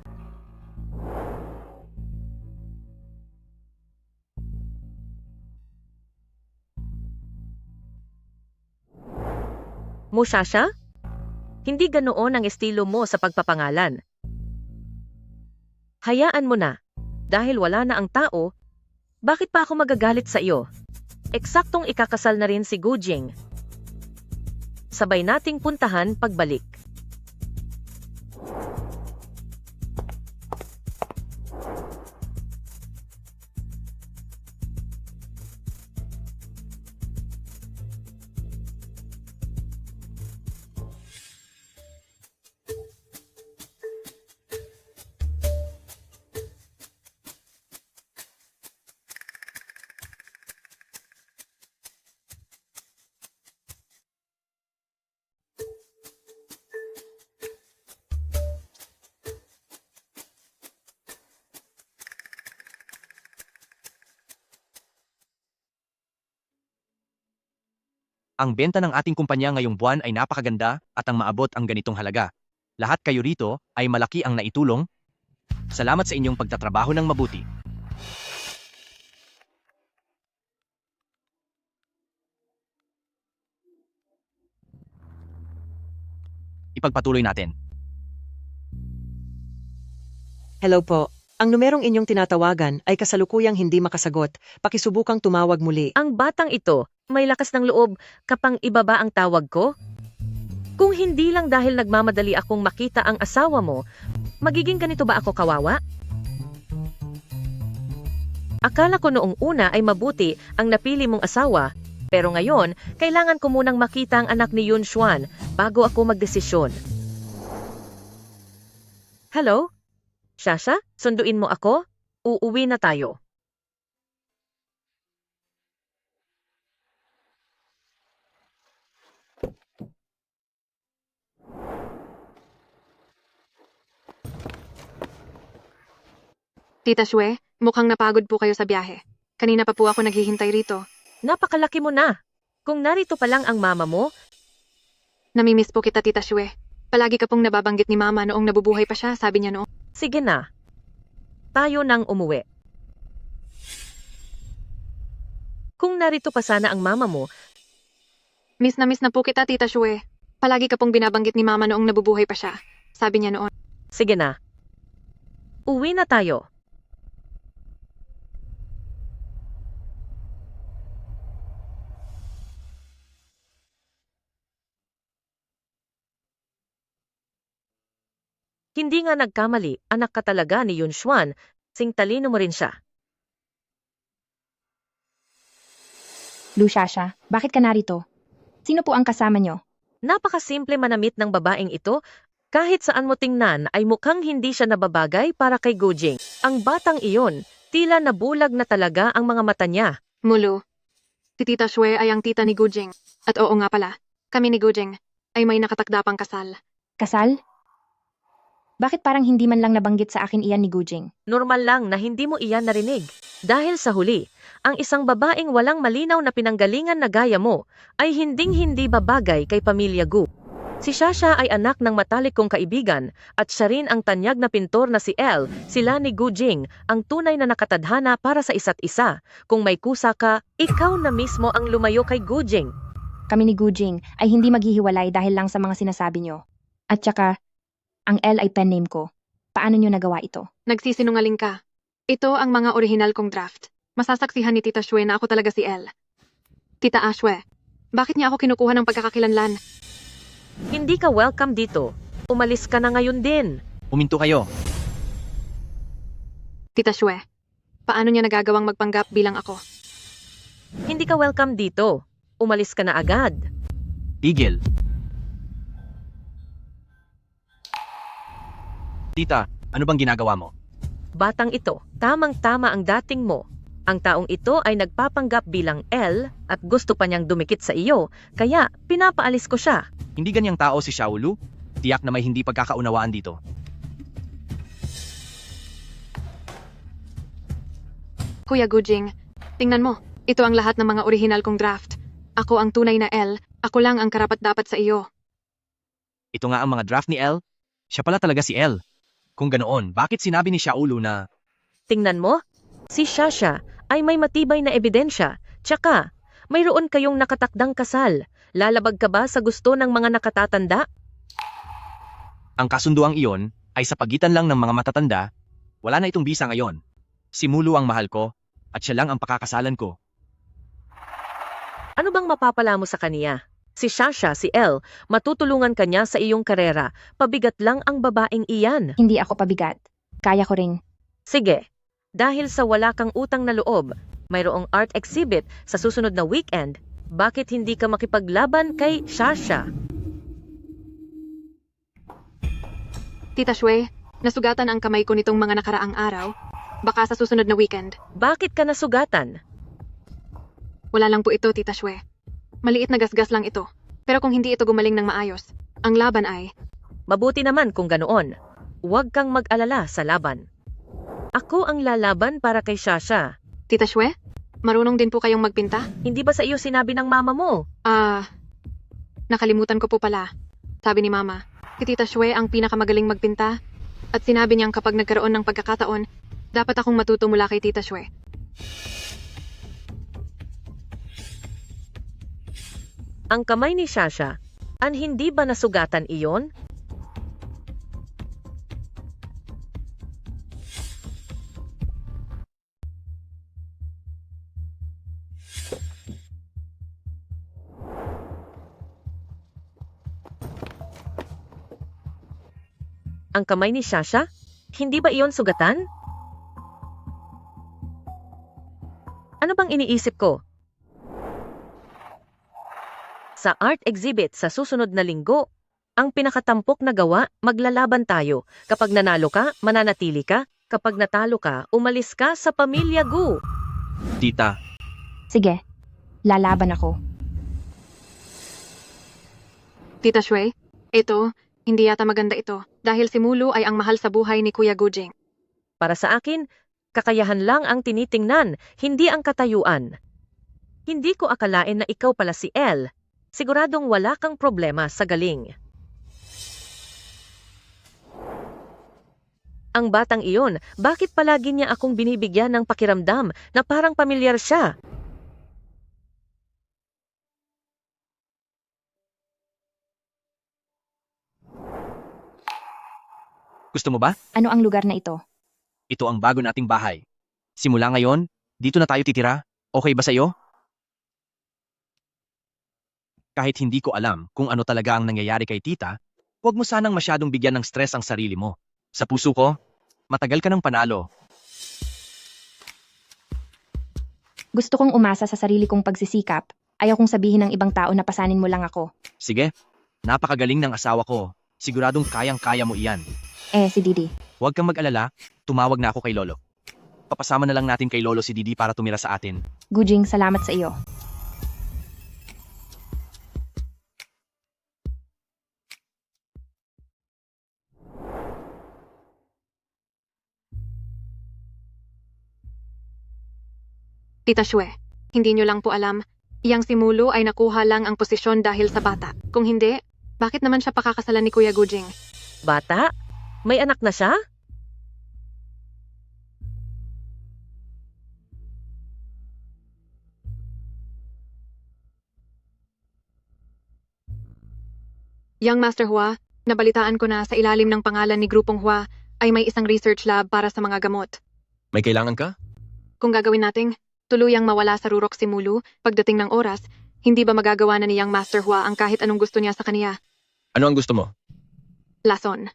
Mushasha? Hindi ganoon ang estilo mo sa pagpapangalan. Hayaan mo na. Dahil wala na ang tao, bakit pa ako magagalit sa iyo? Eksaktong ikakasal na rin si Gujing. Sabay nating puntahan pagbalik. Ang benta ng ating kumpanya ngayong buwan ay napakaganda at ang maabot ang ganitong halaga. Lahat kayo rito ay malaki ang naitulong. Salamat sa inyong pagtatrabaho ng mabuti. Ipagpatuloy natin. Hello po. Ang numerong inyong tinatawagan ay kasalukuyang hindi makasagot. Pakisubukang tumawag muli. Ang batang ito, may lakas ng loob kapang ibaba ang tawag ko? Kung hindi lang dahil nagmamadali akong makita ang asawa mo, magiging ganito ba ako kawawa? Akala ko noong una ay mabuti ang napili mong asawa, pero ngayon, kailangan ko munang makita ang anak ni Yun Xuan bago ako magdesisyon. Hello? Shasha, sunduin mo ako? Uuwi na tayo. Tita Shue, mukhang napagod po kayo sa biyahe. Kanina pa po ako naghihintay rito. Napakalaki mo na. Kung narito pa lang ang mama mo, Namimiss po kita, Tita Shue. Palagi ka pong nababanggit ni Mama noong nabubuhay pa siya, sabi niya noong. sige na. Tayo nang umuwi. Kung narito pa sana ang mama mo, Miss na po kita, Tita Shue. Palagi ka pong binabanggit ni Mama noong nabubuhay pa siya, sabi niya noon. sige na. Uwi na tayo. Hindi nga nagkamali, anak ka talaga ni Yun Xuan, sing talino mo rin siya. Luciasha, bakit ka narito? Sino po ang kasama nyo? Napakasimple manamit ng babaeng ito, kahit saan mo tingnan ay mukhang hindi siya nababagay para kay Gujing. Ang batang iyon, tila nabulag na talaga ang mga mata niya. Mulu, si Tita Shue ay ang tita ni Gujing. At oo nga pala, kami ni Gujing ay may nakatakdapang kasal. Kasal? Bakit parang hindi man lang nabanggit sa akin iyan ni Gujing? Normal lang na hindi mo iyan narinig. Dahil sa huli, ang isang babaeng walang malinaw na pinanggalingan na gaya mo ay hinding-hindi babagay kay pamilya Gu. Si Shasha ay anak ng matalik kong kaibigan at siya rin ang tanyag na pintor na si El, sila ni Gujing, ang tunay na nakatadhana para sa isa't isa. Kung may kusa ka, ikaw na mismo ang lumayo kay Gujing. Kami ni Gujing ay hindi maghihiwalay dahil lang sa mga sinasabi nyo. At saka, ang L ay pen name ko. Paano nyo nagawa ito? Nagsisinungaling ka. Ito ang mga orihinal kong draft. Masasaksihan ni Tita Shue na ako talaga si El. Tita Ashwe, bakit niya ako kinukuha ng pagkakakilanlan? Hindi ka welcome dito. Umalis ka na ngayon din. Uminto kayo. Tita Shue, paano niya nagagawang magpanggap bilang ako? Hindi ka welcome dito. Umalis ka na agad. Tigil. Tita, ano bang ginagawa mo? Batang ito, tamang-tama ang dating mo. Ang taong ito ay nagpapanggap bilang L at gusto pa niyang dumikit sa iyo, kaya pinapaalis ko siya. Hindi ganyang tao si Xiaolu. Tiyak na may hindi pagkakaunawaan dito. Kuya Gujing, tingnan mo. Ito ang lahat ng mga orihinal kong draft. Ako ang tunay na L. Ako lang ang karapat-dapat sa iyo. Ito nga ang mga draft ni El. Siya pala talaga si El. Kung ganoon, bakit sinabi ni Xiaolu na... Tingnan mo, si Shasha ay may matibay na ebidensya. Tsaka, mayroon kayong nakatakdang kasal. Lalabag ka ba sa gusto ng mga nakatatanda? Ang kasunduang iyon ay sa pagitan lang ng mga matatanda. Wala na itong bisa ngayon. Si Mulu ang mahal ko at siya lang ang pakakasalan ko. Ano bang mapapala mo sa kaniya? Si Shasha, si El, matutulungan kanya sa iyong karera. Pabigat lang ang babaeng iyan. Hindi ako pabigat. Kaya ko rin. Sige, dahil sa wala kang utang na loob, mayroong art exhibit sa susunod na weekend, bakit hindi ka makipaglaban kay Shasha? Tita Shue, nasugatan ang kamay ko nitong mga nakaraang araw. Baka sa susunod na weekend. Bakit ka nasugatan? Wala lang po ito, Tita Shue. Maliit na gasgas lang ito. Pero kung hindi ito gumaling ng maayos, ang laban ay... Mabuti naman kung ganoon. Huwag kang mag-alala sa laban. Ako ang lalaban para kay Shasha. Tita Shue, marunong din po kayong magpinta? Hindi ba sa iyo sinabi ng mama mo? Nakalimutan ko po pala. Sabi ni Mama, si Tita Shue ang pinakamagaling magpinta at sinabi niyang kapag nagkaroon ng pagkakataon, dapat akong matuto mula kay Tita Shue. Ang kamay ni Shasha, hindi ba nasugatan iyon? Ang kamay ni Shasha? Hindi ba iyon sugatan? Ano bang iniisip ko? Sa art exhibit sa susunod na linggo, ang pinakatampok na gawa, maglalaban tayo. Kapag nanalo ka, mananatili ka. Kapag natalo ka, umalis ka sa Pamilya Gu. Tita, Sige, lalaban ako. Tita Shue, hindi yata maganda ito dahil si Mulu ay ang mahal sa buhay ni Kuya Gujing. Para sa akin, kakayahan lang ang tinitingnan, hindi ang katayuan. Hindi ko akalain na ikaw pala si Elle. Siguradong wala kang problema sa galing. Ang batang iyon, bakit palagi niya akong binibigyan ng pakiramdam na parang pamilyar siya? gusto mo ba? Ano ang lugar na ito? Ito ang bago nating bahay. Simula ngayon, dito na tayo titira. Okay ba sa iyo? Kahit hindi ko alam kung ano talaga ang nangyayari kay tita, huwag mo sanang masyadong bigyan ng stress ang sarili mo. Sa puso ko, matagal ka ng panalo. Gusto kong umasa sa sarili kong pagsisikap. Ayaw kong sabihin ng ibang tao na pasanin mo lang ako. Sige, napakagaling ng asawa ko. Siguradong kayang-kaya mo iyan. Si Didi. Huwag kang mag-alala, tumawag na ako kay Lolo. Papasama na lang natin kay Lolo si Didi para tumira sa atin. Gujing, salamat sa iyo. Tita Shue, hindi nyo lang po alam, iyang si Mulu ay nakuha lang ang posisyon dahil sa bata. Kung hindi, bakit naman siya pakakasalan ni Kuya Gujing? Bata? May anak na siya? Young Master Hua, nabalitaan ko na sa ilalim ng pangalan ni Grupong Hua ay may isang research lab para sa mga gamot. May kailangan ka? Kung gagawin nating tuluyang mawala sa rurok si Mulu pagdating ng oras, hindi ba magagawa na ni Young Master Hua ang kahit anong gusto niya sa kaniya? Ano ang gusto mo? Lason.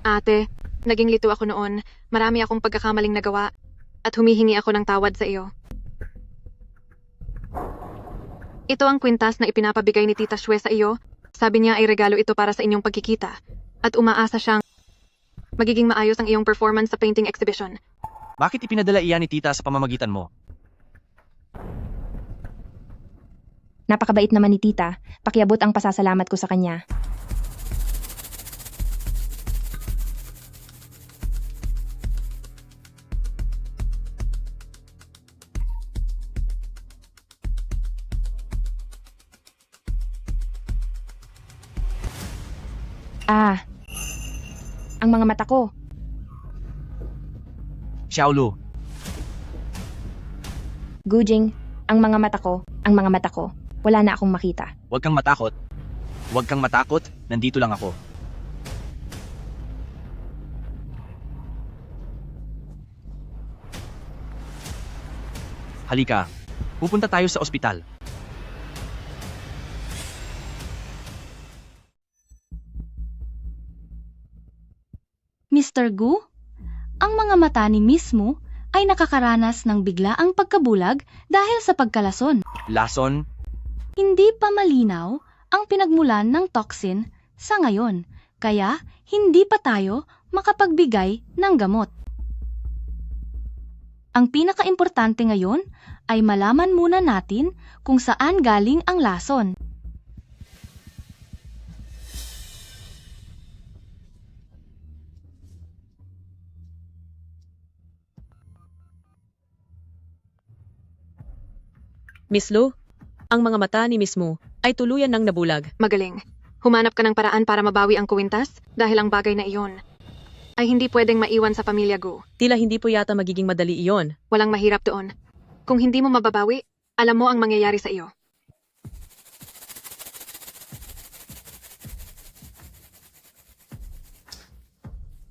Ate, naging lito ako noon. Marami akong pagkakamaling nagawa at humihingi ako ng tawad sa iyo. Ito ang kwintas na ipinapabigay ni Tita Shue sa iyo. Sabi niya ay regalo ito para sa inyong pagkikita at umaasa siyang magiging maayos ang iyong performance sa painting exhibition. Bakit ipinadala iyan ni tita sa pamamagitan mo? Napakabait naman ni tita. Pakiabot ang pasasalamat ko sa kanya. Ang mga mata ko. Xiaolu, Gujing, ang mga mata ko, wala na akong makita. huwag kang matakot. Huwag kang matakot, nandito lang ako. Halika, pupunta tayo sa ospital. Mr. Gu, ang mga mata ni mismo ay nakakaranas ng biglaang pagkabulag dahil sa pagkalason. Lason, Hindi pa malinaw ang pinagmulan ng toxin sa ngayon, Kaya, hindi pa tayo makapagbigay ng gamot. Ang pinakaimportante ngayon ay malaman muna natin kung saan galing ang lason. Miss Lu, ang mga mata ni Miss Mu ay tuluyan ng nabulag. Magaling. Humanap ka ng paraan para mabawi ang kuwintas dahil ang bagay na iyon ay hindi pwedeng maiwan sa pamilya Gu. Tila hindi po yata magiging madali iyon. Walang mahirap doon. Kung hindi mo mababawi, alam mo ang mangyayari sa iyo.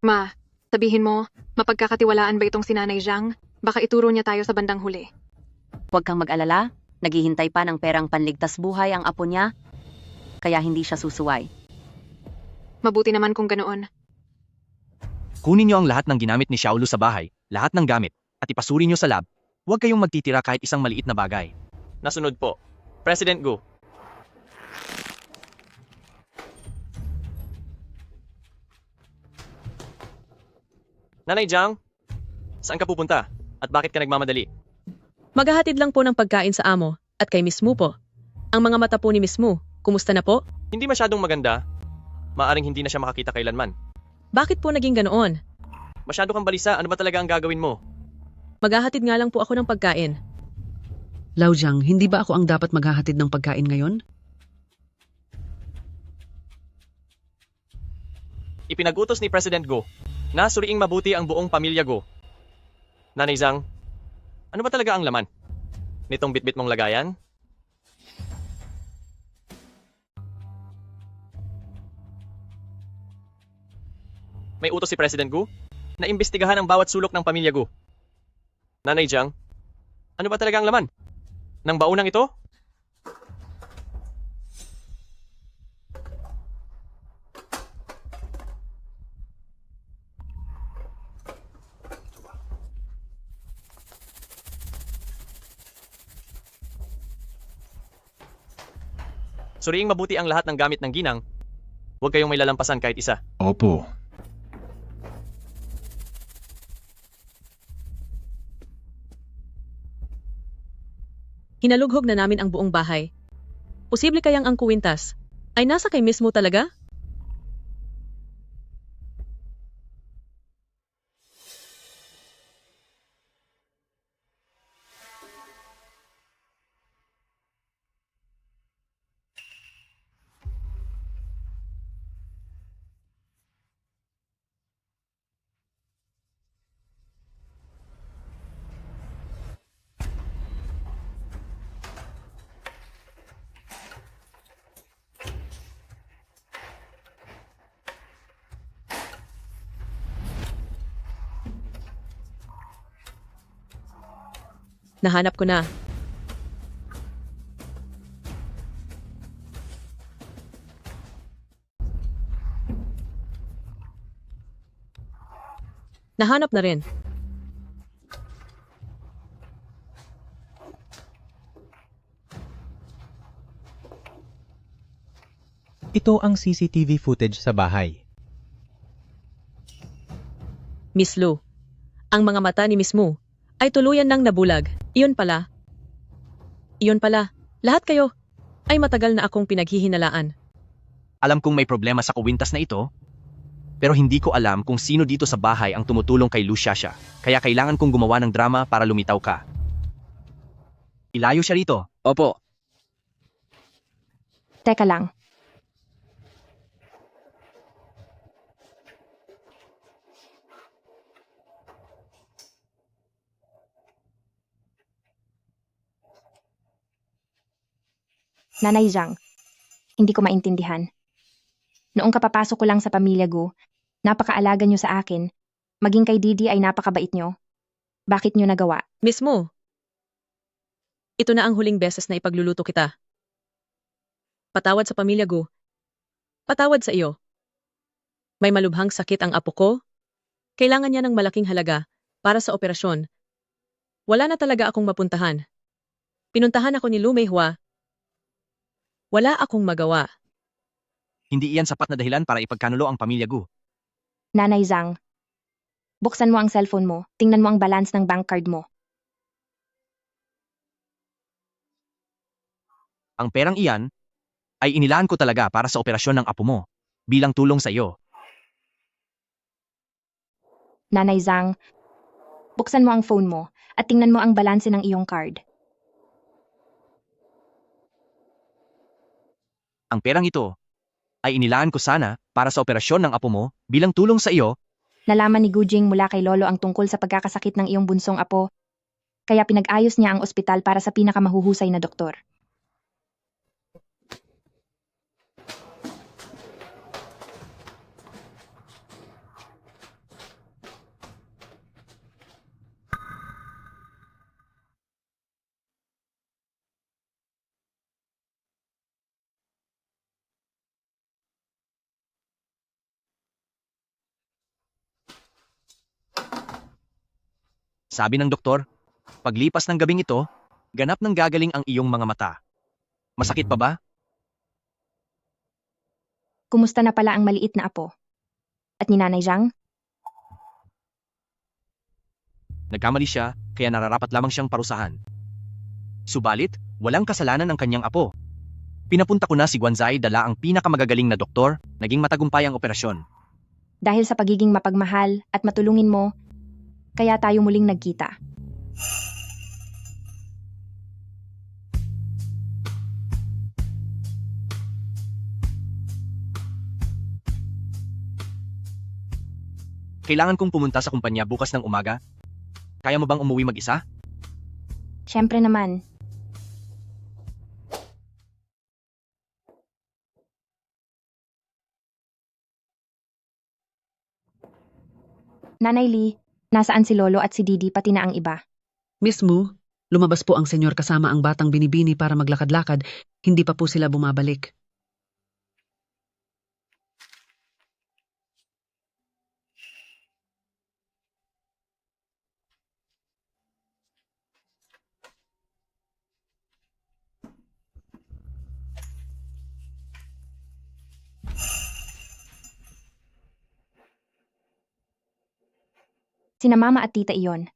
Ma, sabihin mo, mapagkakatiwalaan ba itong si Nanay Zhang? Baka ituro niya tayo sa bandang huli. Huwag kang mag-alala, naghihintay pa ng perang panligtas buhay ang apo niya, kaya hindi siya susuway. Mabuti naman kung ganoon. Kunin niyo ang lahat ng ginamit ni Xiaolu sa bahay, lahat ng gamit, at ipasuri niyo sa lab. Huwag kayong magtitira kahit isang maliit na bagay. Nasunod po. President Gu. Nanay Zhang, saan ka pupunta? At bakit ka nagmamadali? Maghahatid lang po ng pagkain sa amo at kay Miss Mu po. Ang mga mata po ni Miss Mu, kumusta na po? Hindi masyadong maganda. Maaring hindi na siya makakita kailanman. Bakit po naging ganoon? Masyado kang balisa, ano ba talaga ang gagawin mo? Maghahatid nga lang po ako ng pagkain. Laujang, hindi ba ako ang dapat maghahatid ng pagkain ngayon? Ipinagutos ni President Go na suriing mabuti ang buong pamilya Go. Nanay Zhang, ano ba talaga ang laman nitong bitbit mong lagayan? May utos si President Gu na imbestigahan ang bawat sulok ng pamilya Gu. Nanay Zhang, ano ba talaga ang laman ng baunang ito? Suriing mabuti ang lahat ng gamit ng ginang. Huwag kayong may lalampasan kahit isa. Opo. Hinalughog na namin ang buong bahay. Posible kayang ang kuwintas ay nasa kay Miss Mu talaga? Nahanap ko na. Nahanap na rin. Ito ang CCTV footage sa bahay. Miss Lu, ang mga mata ni Miss Mu ay tuluyan ng nabulag. Iyon pala. Lahat kayo ay matagal na akong pinaghihinalaan. Alam kong may problema sa kuwintas na ito, pero hindi ko alam kung sino dito sa bahay ang tumutulong kay Luciacia, kaya kailangan kong gumawa ng drama para lumitaw ka. Ilayo siya rito. Opo. Teka lang. Nanay Zhang, hindi ko maintindihan. Noong kapapasok ko lang sa pamilya Gu, napakaalaga niyo sa akin. Maging kay Didi ay napakabait niyo. Bakit niyo nagawa? Miss Mu, ito na ang huling beses na ipagluluto kita. Patawad sa pamilya Gu. Patawad sa iyo. May malubhang sakit ang apo ko. Kailangan niya ng malaking halaga para sa operasyon. Wala na talaga akong mapuntahan. Pinuntahan ako ni Lu Meihua. Wala akong magawa. Hindi iyan sapat na dahilan para ipagkanulo ang pamilya Gu. Nanay Zhang, buksan mo ang cellphone mo, tingnan mo ang balance ng bank card mo. Ang perang iyan ay inilaan ko talaga para sa operasyon ng apo mo, bilang tulong sa iyo. Nanay Zhang, buksan mo ang phone mo at tingnan mo ang balanse ng iyong card. Ang perang ito ay inilaan ko sana para sa operasyon ng apo mo bilang tulong sa iyo. Nalaman ni Gujing mula kay Lolo ang tungkol sa pagkakasakit ng iyong bunsong apo, kaya pinag-ayos niya ang ospital para sa pinakamahuhusay na doktor. Sabi ng doktor, paglipas ng gabing ito, ganap nang gagaling ang iyong mga mata. Masakit pa ba? Kumusta na pala ang maliit na apo? At ni Nanay Zhang? Nagkamali siya, kaya nararapat lamang siyang parusahan. Subalit, walang kasalanan ang kanyang apo. Pinapunta ko na si Guanzai dala ang pinakamagagaling na doktor, naging matagumpay ang operasyon. Dahil sa pagiging mapagmahal at matulungin mo, kaya tayo muling nagkita. Kailangan kong pumunta sa kumpanya bukas ng umaga. Kaya mo bang umuwi mag-isa? Siyempre naman. Nanay Lee, nasaan si Lolo at si Didi pati na ang iba? Miss Mu, lumabas po ang senyor kasama ang batang binibini para maglakad-lakad. Hindi pa po sila bumabalik. Sina Mama at Tita iyon.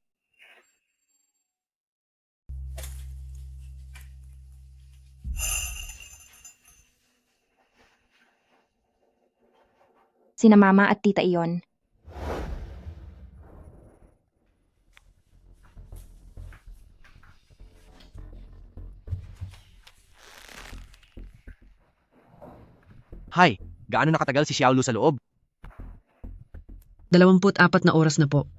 Sina Mama at Tita iyon. Hay, gaano nakatagal si Xiaolu sa loob? 24 na oras na po.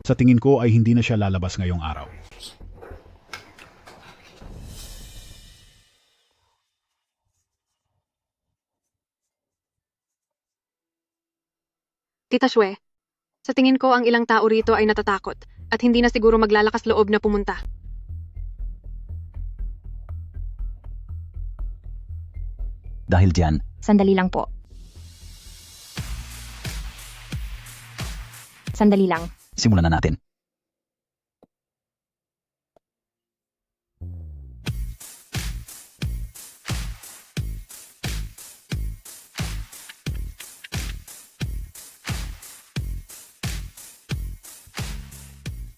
Sa tingin ko ay hindi na siya lalabas ngayong araw. Tita Shue, sa tingin ko ang ilang tao rito ay natatakot at hindi na siguro maglalakas loob na pumunta. Dahil diyan, Sandali lang po. Sandali lang. simulan na natin.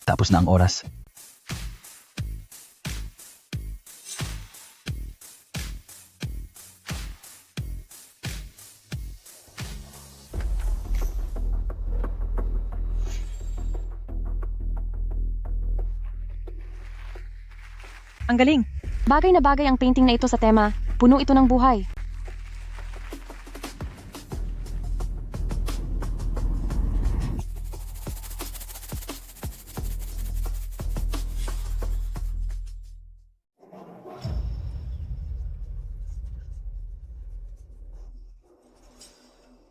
Tapos na ang oras. Ang galing! Bagay na bagay ang painting na ito sa tema. Puno ito ng buhay.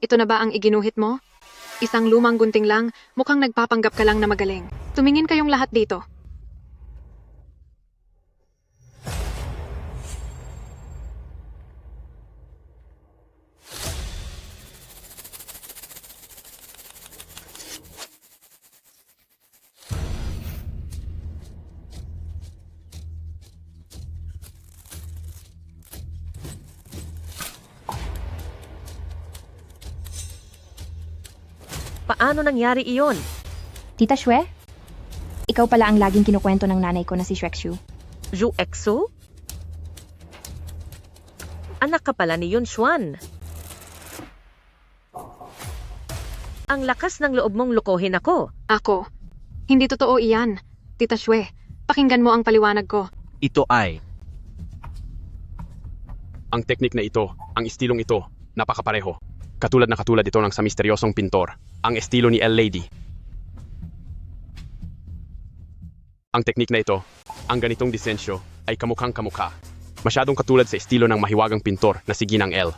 Ito na ba ang iginuhit mo? Isang lumang gunting lang, mukhang nagpapanggap ka lang na magaling. Tumingin kayong lahat dito. Paano nangyari iyon? Tita Shue? Ikaw pala ang laging kinukwento ng nanay ko na si Shuexu. Zhu Exu? Anak ka pala ni Yun Xuan. Ang lakas ng loob mong lukohin ako. Ako? Hindi totoo iyan. Tita Shue, pakinggan mo ang paliwanag ko. Ito ay Ang teknik na ito, ang estilong ito, napakapareho. Katulad ito ng sa misteryosong pintor, ang estilo ni L-Lady. Ang teknik na ito, ang ganitong disensyo, ay kamukhang kamukha. Masyadong katulad sa estilo ng mahiwagang pintor na si Ginang L.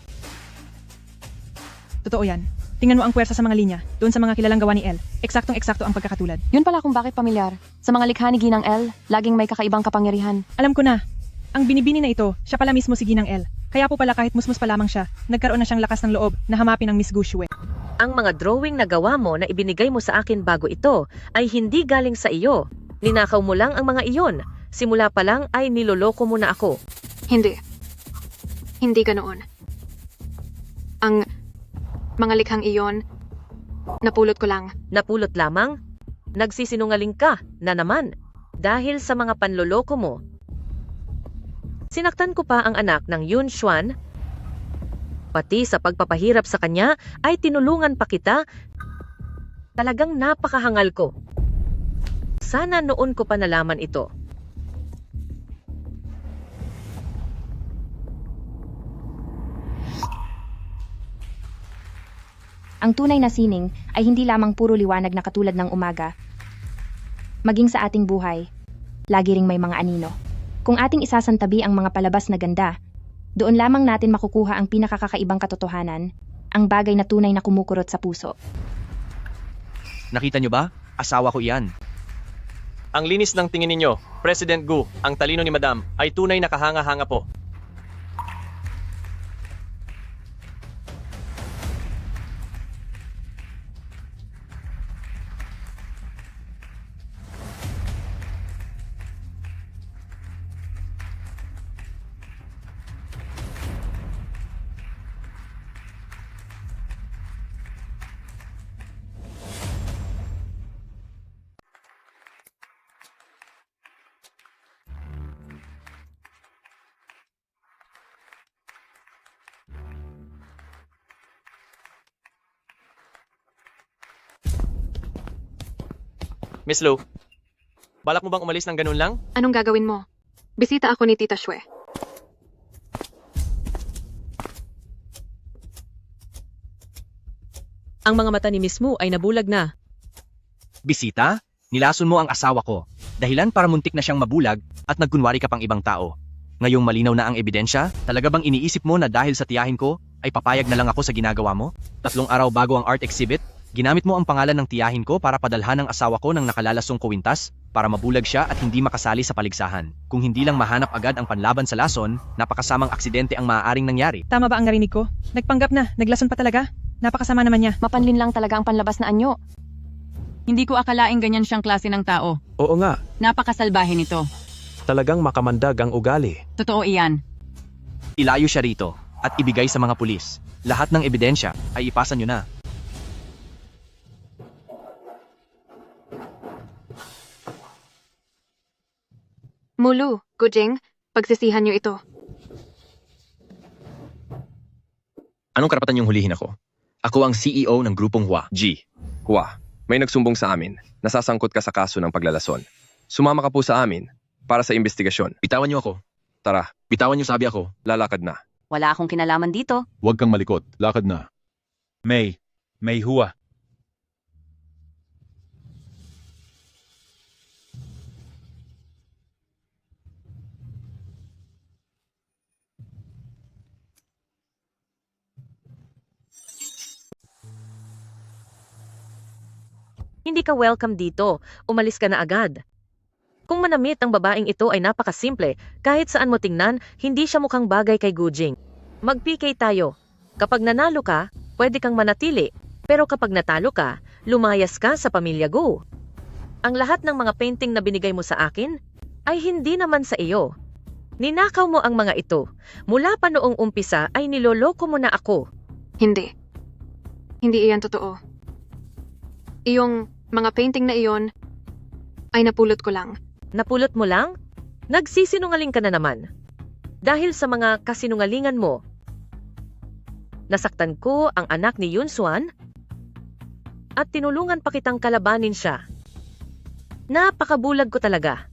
Totoo yan. Tingnan mo ang puwersa sa mga linya, doon sa mga kilalang gawa ni L. Eksaktong-eksakto ang pagkakatulad. Yun pala kung bakit pamilyar. Sa mga likha ni Ginang L, laging may kakaibang kapangyarihan. Alam ko na. Ang binibini na ito, siya pala mismo si Ginang L. Kaya po pala kahit musmus pa lamang siya, nagkaroon na siyang lakas ng loob na hamapin ang Miss Gu Shue. Ang mga drawing na gawa mo na ibinigay mo sa akin bago ito ay hindi galing sa iyo. Ninakaw mo lang ang mga iyon. Simula pa lang ay niloloko mo na ako. Hindi. Hindi ganoon. Ang mga likhang iyon, napulot ko lang. Napulot lamang? Nagsisinungaling ka na naman. Dahil sa mga panloloko mo. Sinaktan ko pa ang anak ng Yun Xuan. Pati sa pagpapahirap sa kanya ay tinulungan pa kita. Talagang napakahangal ko. Sana noon ko pa nalaman ito. Ang tunay na sining ay hindi lamang puro liwanag na katulad ng umaga. Maging sa ating buhay, lagi ring may mga anino. Kung ating isasantabi ang mga palabas na ganda, doon lamang natin makukuha ang pinakakakaibang katotohanan, ang bagay na tunay na kumukurot sa puso. Nakita nyo ba? Asawa ko iyan. Ang linis ng tingin ninyo, President Gu, ang talino ni Madam, ay tunay na kahanga-hanga po. Miss Lu, balak mo bang umalis ng ganun lang? Anong gagawin mo? Bisita ako ni Tita Shue. Ang mga mata ni Miss Mu ay nabulag na. Bisita? Nilason mo ang asawa ko. Dahilan para muntik na siyang mabulag at nagkunwari ka pang ibang tao. Ngayong malinaw na ang ebidensya, talaga bang iniisip mo na dahil sa tiyahin ko, ay papayag na lang ako sa ginagawa mo? 3 araw bago ang art exhibit, ginamit mo ang pangalan ng tiyahin ko para padalhan ng asawa ko ng nakalalasong kuwintas para mabulag siya at hindi makasali sa paligsahan. Kung hindi lang mahanap agad ang panlaban sa lason, napakasamang aksidente ang maaaring nangyari. Tama ba ang narinig ko? Nagpanggap na, naglason pa talaga. Napakasama naman niya. Mapanlin lang talaga ang panlabas na anyo. Hindi ko akalaing ganyan siyang klase ng tao. Oo nga, Napakasalbahe nito. talagang makamandag ang ugali. Totoo iyan. Ilayo siya rito at ibigay sa mga pulis. Lahat ng ebidensya ay ipasa nyo na. Mulu, Gujing, pagsisihan niyo ito. Anong karapatan niyong hulihin ako? Ako ang CEO ng grupong Hua. Hua, may nagsumbong sa amin. Nasasangkot ka sa kaso ng paglalason. Sumama ka po sa amin para sa investigasyon. Bitawan niyo ako. Tara. Bitawan niyo sabi ako. Lalakad na. Wala akong kinalaman dito. Huwag kang malikot. Lakad na. May Hua. Hindi ka welcome dito. Umalis ka na agad. Kung manamit ang babaeng ito ay napakasimple, kahit saan mo tingnan, hindi siya mukhang bagay kay Gujing. Mag-PK tayo. Kapag nanalo ka, pwede kang manatili. Pero kapag natalo ka, lumayas ka sa pamilya Gu. Ang lahat ng mga painting na binigay mo sa akin ay hindi naman sa iyo. Ninakaw mo ang mga ito. Mula pa noong umpisa ay niloloko mo na ako. Hindi. Hindi iyan totoo. Iyong mga painting na iyon ay napulot ko lang. Napulot mo lang? Nagsisinungaling ka na naman. Dahil sa mga kasinungalingan mo, nasaktan ko ang anak ni Yun Suan at tinulungan pa kitang kalabanin siya. Napakabulag ko talaga.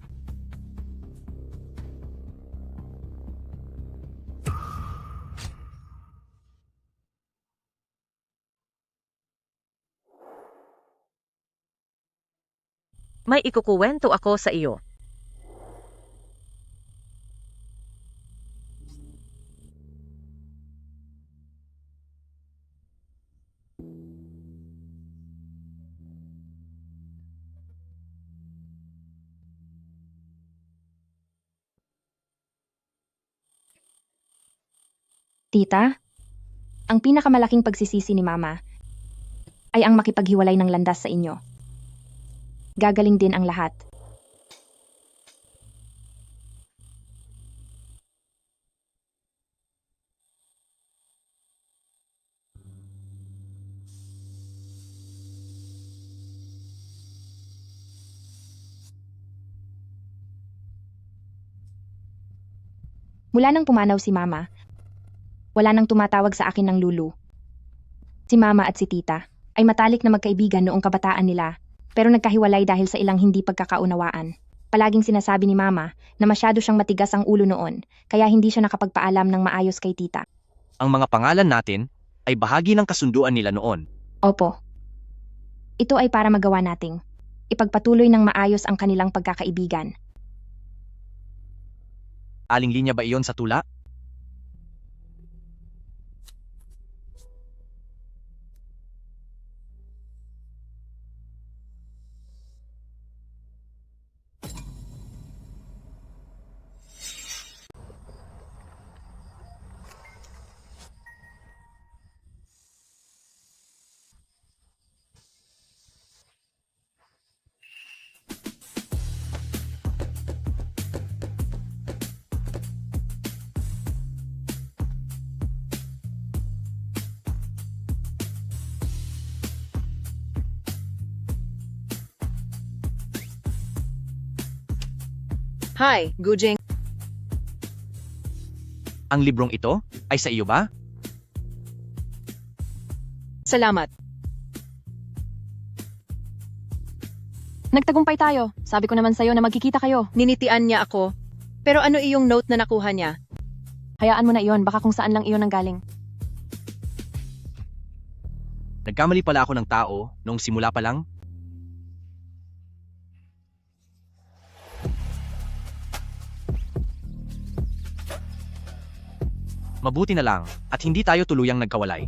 May ikukuwento ako sa iyo. Tita, ang pinakamalaking pagsisisi ni Mama ay ang makipaghiwalay ng landas sa inyo. Gagaling din ang lahat. Mula nang pumanaw si Mama, wala nang tumatawag sa akin ng Lulu. Si Mama at si Tita ay matalik na magkaibigan noong kabataan nila, pero nagkahiwalay dahil sa ilang hindi pagkakaunawaan. Palaging sinasabi ni Mama na masyado siyang matigas ang ulo noon, kaya hindi siya nakapagpaalam ng maayos kay Tita. Ang mga pangalan natin ay bahagi ng kasunduan nila noon. Opo. Ito ay para magawa nating ipagpatuloy ng maayos ang kanilang pagkakaibigan. Aling linya ba iyon sa tula? Hi, Gujing. Ang librong ito ay sa iyo ba? Salamat. Nagtagumpay tayo. Sabi ko naman sa'yo na magkikita kayo. Ninitian niya ako. Pero ano iyong note na nakuha niya? Hayaan mo na iyon, baka kung saan lang iyon nanggaling. Nagkamali pala ako ng tao noong simula pa lang. Mabuti na lang at hindi tayo tuluyang nagkawalay.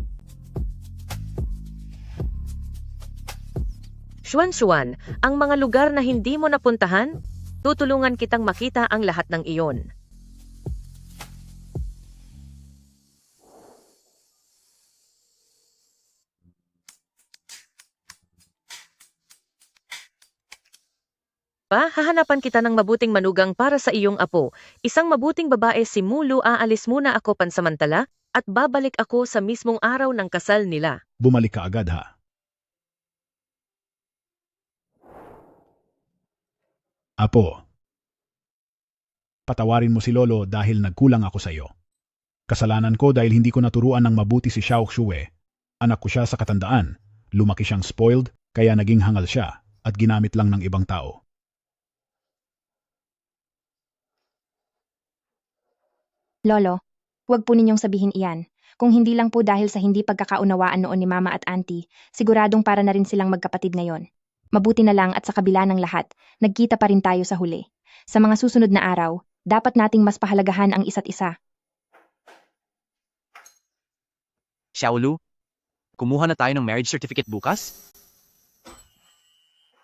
Xuan-Xuan, ang mga lugar na hindi mo napuntahan, tutulungan kitang makita ang lahat ng iyon. Hahanapan kita ng mabuting manugang para sa iyong apo. Isang mabuting babae si Mulu. Aalis muna ako pansamantala at babalik ako sa mismong araw ng kasal nila. Bumalik ka agad ha. Apo, patawarin mo si Lolo dahil nagkulang ako sa iyo. Kasalanan ko dahil hindi ko naturuan ng mabuti si Xiao Xue. Anak ko siya sa katandaan. Lumaki siyang spoiled, kaya naging hangal siya at ginamit lang ng ibang tao. Lolo, huwag po ninyong sabihin iyan. Kung hindi lang po dahil sa hindi pagkakaunawaan noon ni Mama at Auntie, siguradong para na rin silang magkapatid ngayon. Mabuti na lang at sa kabila ng lahat, nagkita pa rin tayo sa huli. Sa mga susunod na araw, dapat nating mas pahalagahan ang isa't isa. Xiaolu, kumuha na tayo ng marriage certificate bukas?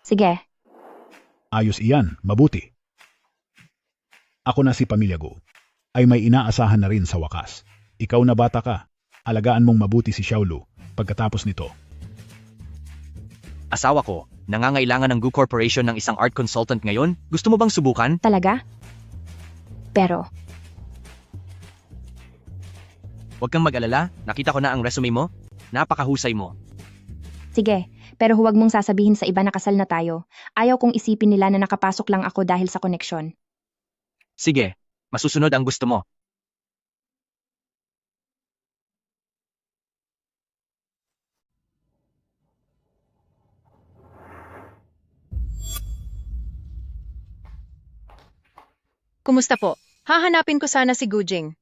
Sige. Ayos iyan, mabuti. Ako na si Pamilya Gu. Ay may inaasahan na rin sa wakas. Ikaw na bata ka, alagaan mong mabuti si Xiaolu pagkatapos nito. Asawa ko, nangangailangan ng Gu Corporation ng isang art consultant ngayon. Gusto mo bang subukan? Talaga? Pero, huwag kang mag-alala, nakita ko na ang resume mo. Napakahusay mo. Sige, pero huwag mong sasabihin sa iba na kasal na tayo. Ayaw kong isipin nila na nakapasok lang ako dahil sa koneksyon. Sige, masusunod ang gusto mo. Kumusta po? Hahanapin ko sana si Gujing.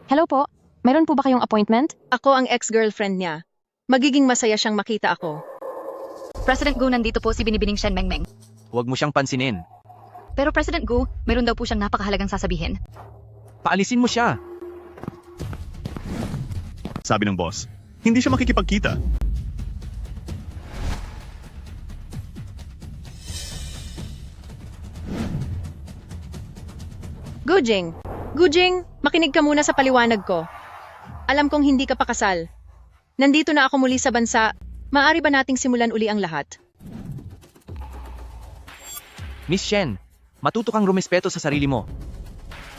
Hello po, mayroon po ba kayong appointment? Ako ang ex-girlfriend niya. Magiging masaya siyang makita ako. President Gu, nandito po si Binibining Shen Mengmeng. Huwag mo siyang pansinin. Pero President Gu, mayroon daw po siyang napakahalagang sasabihin. Paalisin mo siya. Sabi ng boss, hindi siya makikipagkita. Gujing, makinig ka muna sa paliwanag ko. Alam kong hindi ka pa kasal. Nandito na ako muli sa bansa. Maaari ba nating simulan uli ang lahat? Miss Shen, matuto kang rumispeto sa sarili mo.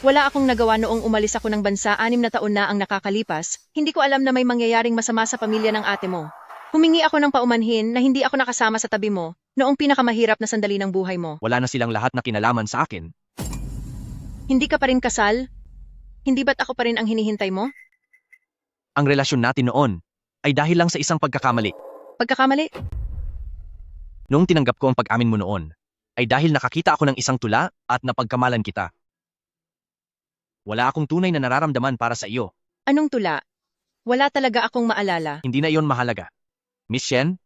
Wala akong nagawa noong umalis ako ng bansa 6 na taon na ang nakakalipas. Hindi ko alam na may mangyayaring masama sa pamilya ng ate mo. Humingi ako ng paumanhin na hindi ako nakasama sa tabi mo noong pinakamahirap na sandali ng buhay mo. Wala na silang lahat na kinalaman sa akin. Hindi ka pa rin kasal? Hindi ba't ako pa rin ang hinihintay mo? Ang relasyon natin noon ay dahil lang sa isang pagkakamali. Pagkakamali? Noong tinanggap ko ang pag-amin mo noon, ay dahil nakakita ako ng isang tula at napagkamalan kita. Wala akong tunay na nararamdaman para sa iyo. Anong tula? Wala talaga akong maalala. Hindi na iyon mahalaga. Miss Shen,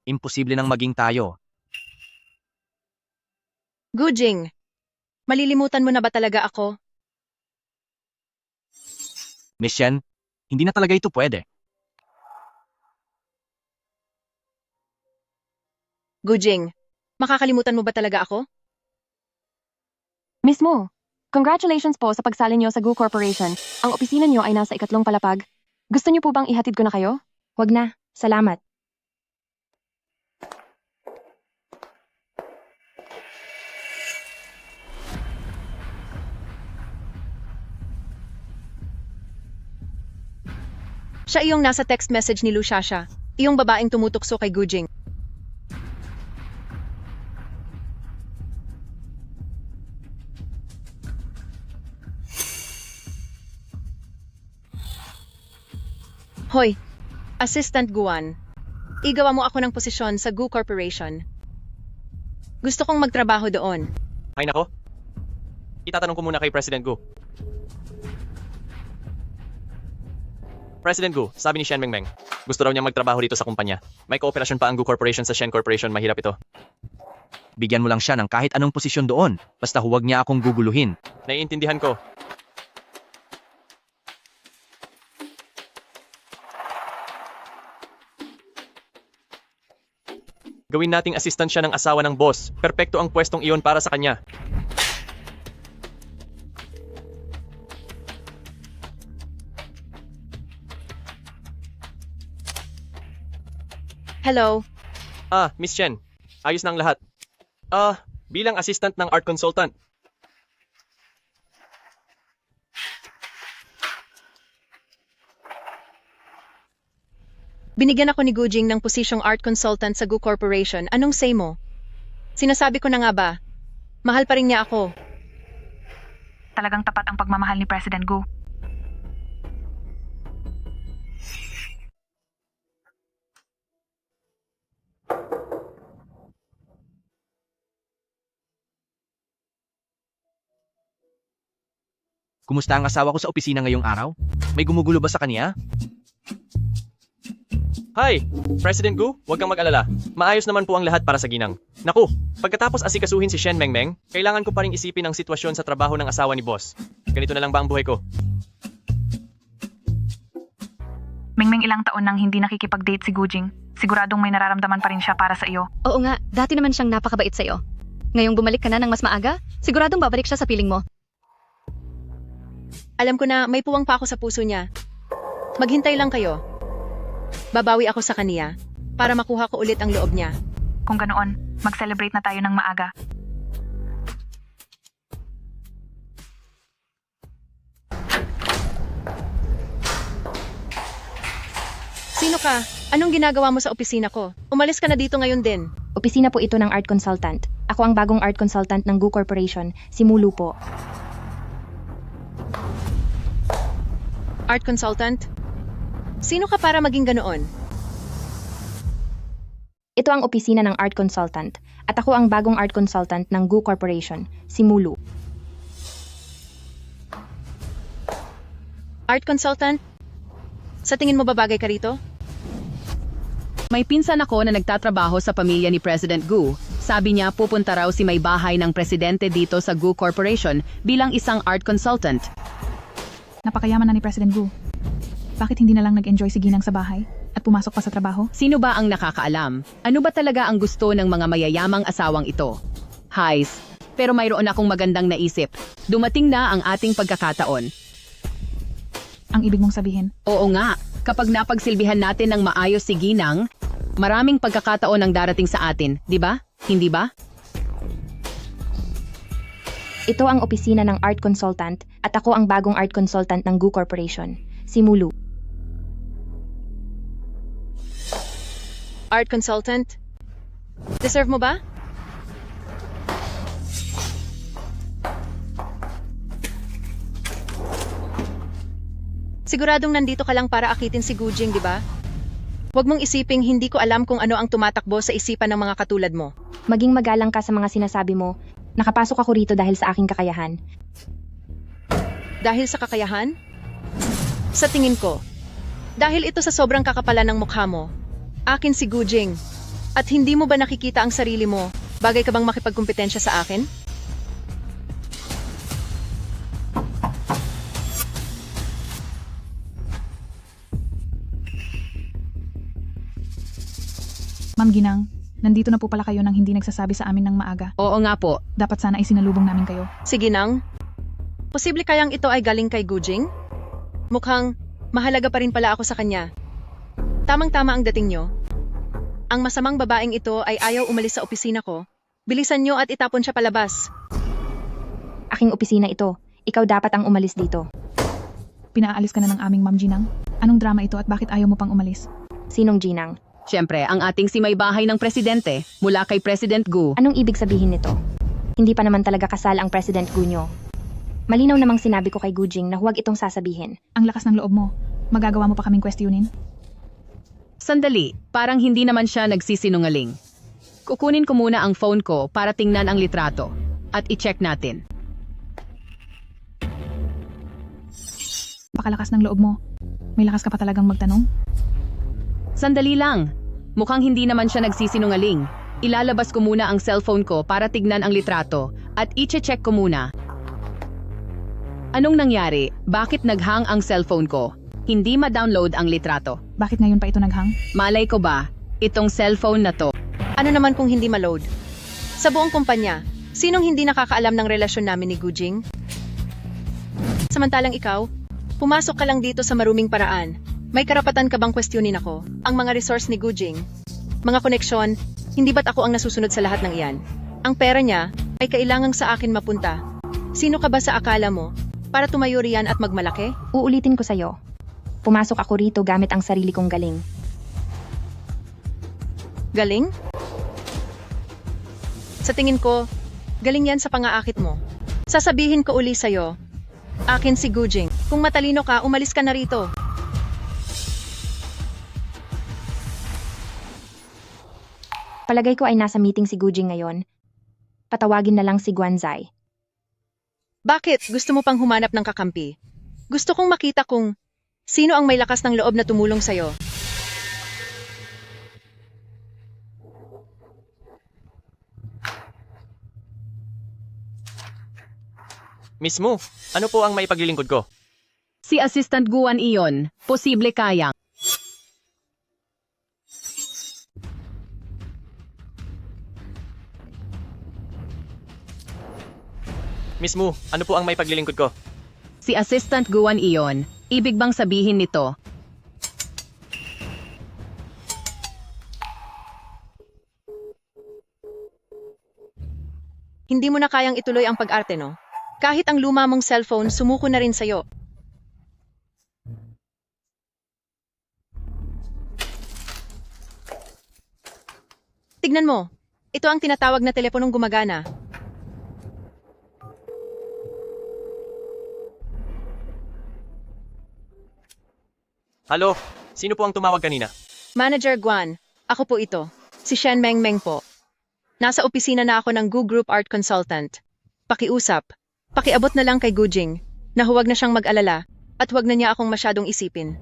imposible nang maging tayo. Gujing, malilimutan mo na ba talaga ako? Miss Shen, hindi na talaga ito pwede. Gujing, makakalimutan mo ba talaga ako? Miss Mo, congratulations po sa pagsali niyo sa Gu Corporation. Ang opisina niyo ay nasa 2 palapag. Gusto niyo po bang ihatid ko na kayo? Wag na, salamat. Siya iyong nasa text message ni Lushasha, iyong babaeng tumutukso kay Gujing. Hoy, Assistant Guan. Igawa mo ako ng posisyon sa Gu Corporation. Gusto kong magtrabaho doon. Ay nako. Itatanong ko muna kay President Gu. President Gu, sabi ni Shen Mengmeng, gusto raw niya magtrabaho dito sa kumpanya. May kooperasyon pa ang Gu Corporation sa Shen Corporation, mahirap ito. Bigyan mo lang siya ng kahit anong posisyon doon, basta huwag niya akong guguluhin. Naiintindihan ko. Gawin nating assistant siya ng asawa ng boss. Perpekto ang pwestong iyon para sa kanya. Hello. Miss Chen. Ayos na ang lahat. Bilang assistant ng art consultant. Binigyan ako ni Gujing ng posisyong art consultant sa Gu Corporation. Anong say mo? Sinasabi ko na nga ba? Mahal pa rin niya ako. Talagang tapat ang pagmamahal ni President Gu. Kumusta ang asawa ko sa opisina ngayong araw? May gumugulo ba sa kanya? Hi! President Gu, huwag kang mag-alala. Maayos naman po ang lahat para sa ginang. Naku, pagkatapos asikasuhin si Shen Mengmeng, kailangan ko pa ring isipin ang sitwasyon sa trabaho ng asawa ni boss. Ganito na lang ba ang buhay ko? Mengmeng ilang taon nang hindi nakikipag-date si Gujing. Siguradong may nararamdaman pa rin siya para sa iyo. Oo nga, dati naman siyang napakabait sa'yo. Ngayong bumalik ka na ng mas maaga, siguradong babalik siya sa piling mo. Alam ko na may puwang pa ako sa puso niya. Maghintay lang kayo. Babawi ako sa kaniya para makuha ko ulit ang loob niya. Kung ganoon, mag-celebrate na tayo ng maaga. Sino ka? Anong ginagawa mo sa opisina ko? Umalis ka na dito ngayon din. Opisina po ito ng art consultant. Ako ang bagong art consultant ng Gu Corporation, si Mulu po. Art consultant? Sino ka para maging ganoon? Ito ang opisina ng art consultant at ako ang bagong art consultant ng Gu Corporation, si Mulu. Art consultant? Sa tingin mo ba bagay ka rito? May pinsan ako na nagtatrabaho sa pamilya ni President Gu. Sabi niya pupunta raw si may bahay ng presidente dito sa Gu Corporation bilang isang art consultant. Napakayaman na ni President Gu. Bakit hindi na lang nag-enjoy si Ginang sa bahay at pumasok pa sa trabaho? Sino ba ang nakakaalam? Ano ba talaga ang gusto ng mga mayayamang asawang ito? Hais, pero mayroon akong magandang naisip. Dumating na ang ating pagkakataon. Ang ibig mong sabihin? Oo nga, kapag napagsilbihan natin ng maayos si Ginang, maraming pagkakataon ang darating sa atin, di ba? Hindi ba? Ito ang opisina ng art consultant at ako ang bagong art consultant ng Gu Corporation, si Mulu. Art consultant? Deserve mo ba? Siguradong nandito ka lang para akitin si Gujing, di ba? Huwag mong isiping hindi ko alam kung ano ang tumatakbo sa isipan ng mga katulad mo. Maging magalang ka sa mga sinasabi mo. Nakapasok ako rito dahil sa aking kakayahan. Dahil sa kakayahan? Sa tingin ko, dahil ito sa sobrang kakapalan ng mukha mo, akin si Gujing. At hindi mo ba nakikita ang sarili mo? Bagay ka bang makipagkumpetensya sa akin? Ma'am Ginang, nandito na po pala kayo nang hindi nagsasabi sa amin ng maaga. Oo nga po. Dapat sana ay sinalubong namin kayo. Sige nang. Posible kayang ito ay galing kay Gujing? Mukhang mahalaga pa rin pala ako sa kanya. Tamang-tama ang dating nyo. Ang masamang babaeng ito ay ayaw umalis sa opisina ko. Bilisan nyo at itapon siya palabas. Aking opisina ito. Ikaw dapat ang umalis dito. Pinaalis ka na ng aming Ma'am Ginang. Anong drama ito at bakit ayaw mo pang umalis? Sinong Ginang? Siyempre, ang ating si may bahay ng presidente mula kay President Gu. Anong ibig sabihin nito? Hindi pa naman talaga kasal ang President Gu nyo. Malinaw namang sinabi ko kay Gujing na huwag itong sasabihin. Ang lakas ng loob mo. Magagawa mo pa kaming questionin? Sandali, parang hindi naman siya nagsisinungaling. Kukunin ko muna ang phone ko para tingnan ang litrato at i-check natin. Pakalakas ng loob mo. May lakas ka pa talagang magtanong? Sandali lang. Mukhang hindi naman siya nagsisinungaling. Ilalabas ko muna ang cellphone ko para tignan ang litrato at i-check ko muna. Anong nangyari? Bakit naghang ang cellphone ko? Hindi ma-download ang litrato. Bakit ngayon pa ito naghang? Malay ko ba? Itong cellphone na to. Ano naman kung hindi ma-load? Sa buong kumpanya, sinong hindi nakakaalam ng relasyon namin ni Gujing? Samantalang ikaw, pumasok ka lang dito sa maruming paraan. May karapatan ka bang questionin ako? Ang mga resource ni Gujing? Mga koneksyon, hindi ba't ako ang nasusunod sa lahat ng iyan? Ang pera niya ay kailangang sa akin mapunta. Sino ka ba sa akala mo? Para tumayo riyan at magmalaki? Uulitin ko sa'yo. Pumasok ako rito gamit ang sarili kong galing. Galing? Sa tingin ko, galing yan sa pangaakit mo. Sasabihin ko uli sa'yo, akin si Gujing. Kung matalino ka, umalis ka na rito. Palagay ko ay nasa meeting si Gujing ngayon. Patawagin na lang si Guanzai. Bakit? Gusto mo pang humanap ng kakampi? Gusto kong makita kung sino ang may lakas ng loob na tumulong sa'yo. Miss Mu, ano po ang maipaglilingkod ko? Si Assistant Guan iyon. Posible kayang. Miss Mu, ano po ang maipaglilingkod ko? Si Assistant Guan iyon. Ibig bang sabihin nito? Hindi mo na kayang ituloy ang pag-arte, no? Kahit ang luma mong cellphone, sumuko na rin sa'yo. Tignan mo. Ito ang tinatawag na teleponong gumagana. Halo, sino po ang tumawag kanina? Manager Guan, ako po ito. Si Shen Mengmeng po. Nasa opisina na ako ng Gu Group Art Consultant. Pakiusap. Pakiabot na lang kay Gujing na huwag na siyang mag-alala at huwag na niya akong masyadong isipin.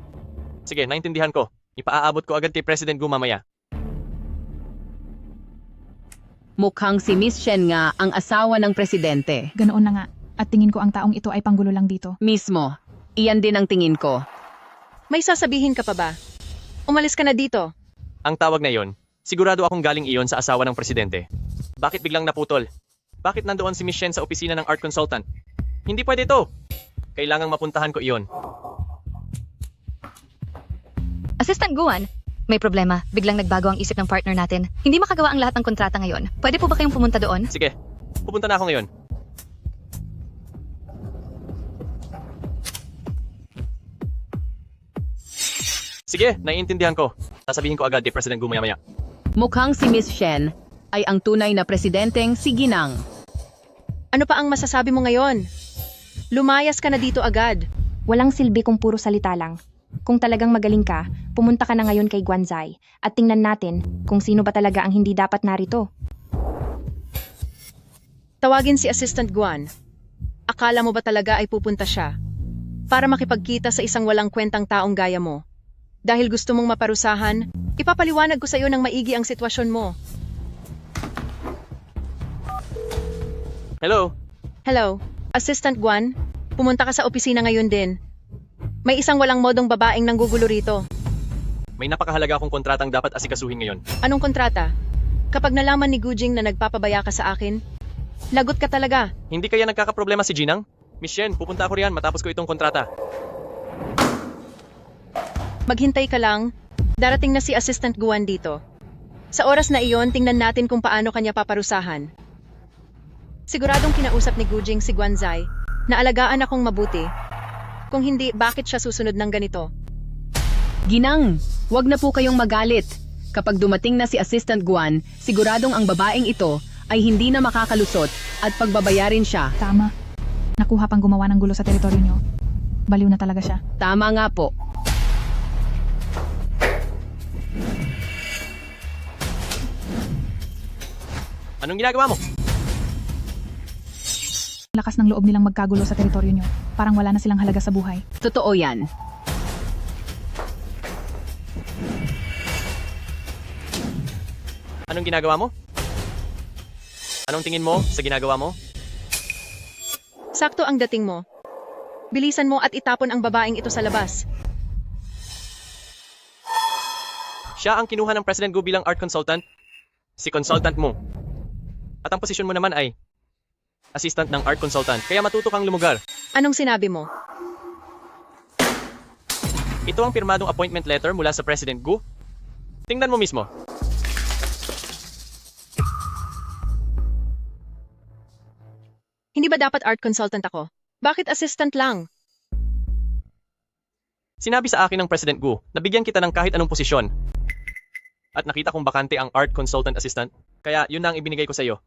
Sige, naintindihan ko. Ipaaabot ko agad kay President Gu mamaya. Mukhang si Miss Shen nga ang asawa ng presidente. Ganoon na nga. At tingin ko ang taong ito ay panggulo lang dito. Mismo. Iyan din ang tingin ko. May sasabihin ka pa ba? Umalis ka na dito. Ang tawag na iyon, sigurado akong galing iyon sa asawa ng presidente. Bakit biglang naputol? Bakit nandoon si Miss Shen sa opisina ng art consultant? Hindi pwede ito. Kailangang mapuntahan ko iyon. Assistant Guan, may problema. Biglang nagbago ang isip ng partner natin. Hindi makagawa ang lahat ng kontrata ngayon. Pwede po ba kayong pumunta doon? Sige, pupunta na ako ngayon. Sige, naiintindihan ko. Sasabihin ko agad kay President Gu maya-maya. Mukhang si Miss Shen ay ang tunay na presidenteng si Ginang. Ano pa ang masasabi mo ngayon? Lumayas ka na dito agad. Walang silbi kung puro salita lang. Kung talagang magaling ka, pumunta ka na ngayon kay Guanzai at tingnan natin kung sino ba talaga ang hindi dapat narito. Tawagin si Assistant Guan. Akala mo ba talaga ay pupunta siya para makipagkita sa isang walang kwentang taong gaya mo? Dahil gusto mong maparusahan, ipapaliwanag ko sa iyo ng maigi ang sitwasyon mo. Hello? Hello, Assistant Guan. Pumunta ka sa opisina ngayon din. May isang walang modong babaeng nanggugulo rito. May napakahalaga akong kontratang dapat asikasuhin ngayon. Anong kontrata? Kapag nalaman ni Gujing na nagpapabaya ka sa akin, lagot ka talaga. Hindi kaya nagkakaproblema si Jinang? Miss Shen, pupunta ako riyan matapos ko itong kontrata. Maghintay ka lang. Darating na si Assistant Guan dito. Sa oras na iyon, tingnan natin kung paano kanya paparusahan. Siguradong kinausap ni Gujing si Guanzai na alagaan akong mabuti. Kung hindi, bakit siya susunod ng ganito? Ginang, wag na po kayong magalit. Kapag dumating na si Assistant Guan, siguradong ang babaeng ito ay hindi na makakalusot at pagbabayarin siya. Tama. Nakuha pang gumawa ng gulo sa teritoryo niyo. Baliw na talaga siya. Tama nga po. Anong ginagawa mo? Lakas ng loob nilang magkagulo sa teritoryo niyo. Parang wala na silang halaga sa buhay. Totoo yan. Anong ginagawa mo? Anong tingin mo sa ginagawa mo? Sakto ang dating mo. Bilisan mo at itapon ang babaeng ito sa labas. Siya ang kinuha ng President Gu bilang art consultant. Si consultant mo. At ang posisyon mo naman ay assistant ng art consultant. Kaya matuto kang lumugar. Anong sinabi mo? Ito ang pirmadong appointment letter mula sa President Gu. Tingnan mo mismo. Hindi ba dapat art consultant ako? Bakit assistant lang? Sinabi sa akin ng President Gu na bigyan kita ng kahit anong posisyon. At nakita kong bakante ang art consultant assistant. Kaya yun na ang ibinigay ko sa iyo.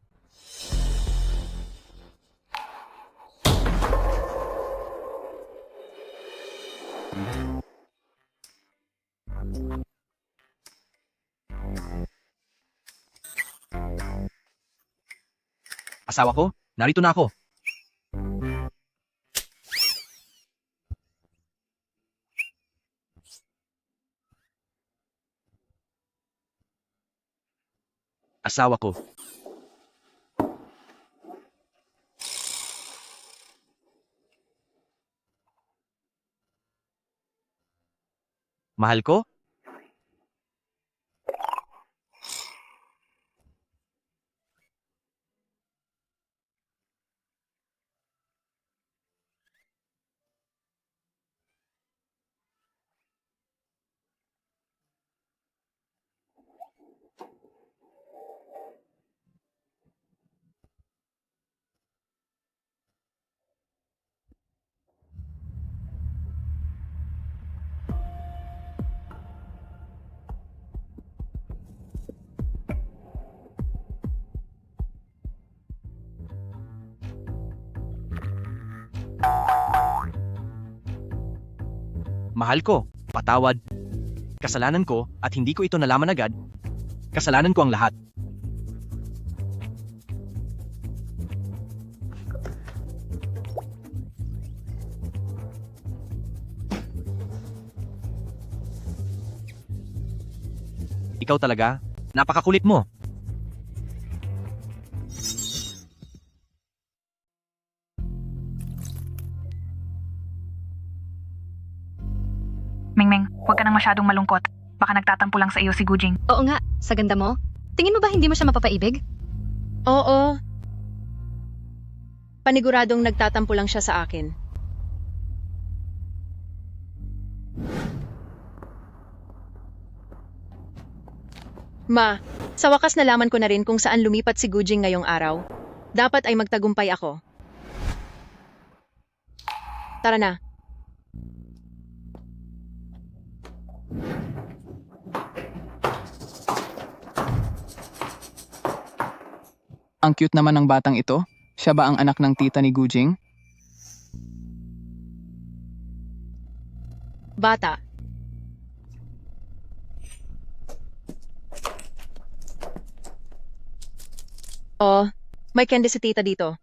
Asawa ko, narito na ako. Asawa ko. Mahal ko? Mahal ko, patawad. Kasalanan ko at hindi ko ito nalaman agad. Kasalanan ko ang lahat. Ikaw talaga, napakakulit mo. Mingming, huwag ka nang masyadong malungkot. Baka nagtatampo lang sa iyo si Gujing. Oo nga, sa ganda mo. Tingin mo ba hindi mo siya mapapaibig? Oo. Paniguradong nagtatampo lang siya sa akin. Ma, sa wakas nalaman ko na rin kung saan lumipat si Gujing ngayong araw. Dapat ay magtagumpay ako. Tara na. Ang cute naman ng batang ito. Siya ba ang anak ng tita ni Gujing? Bata. Oh, may candy si tita dito.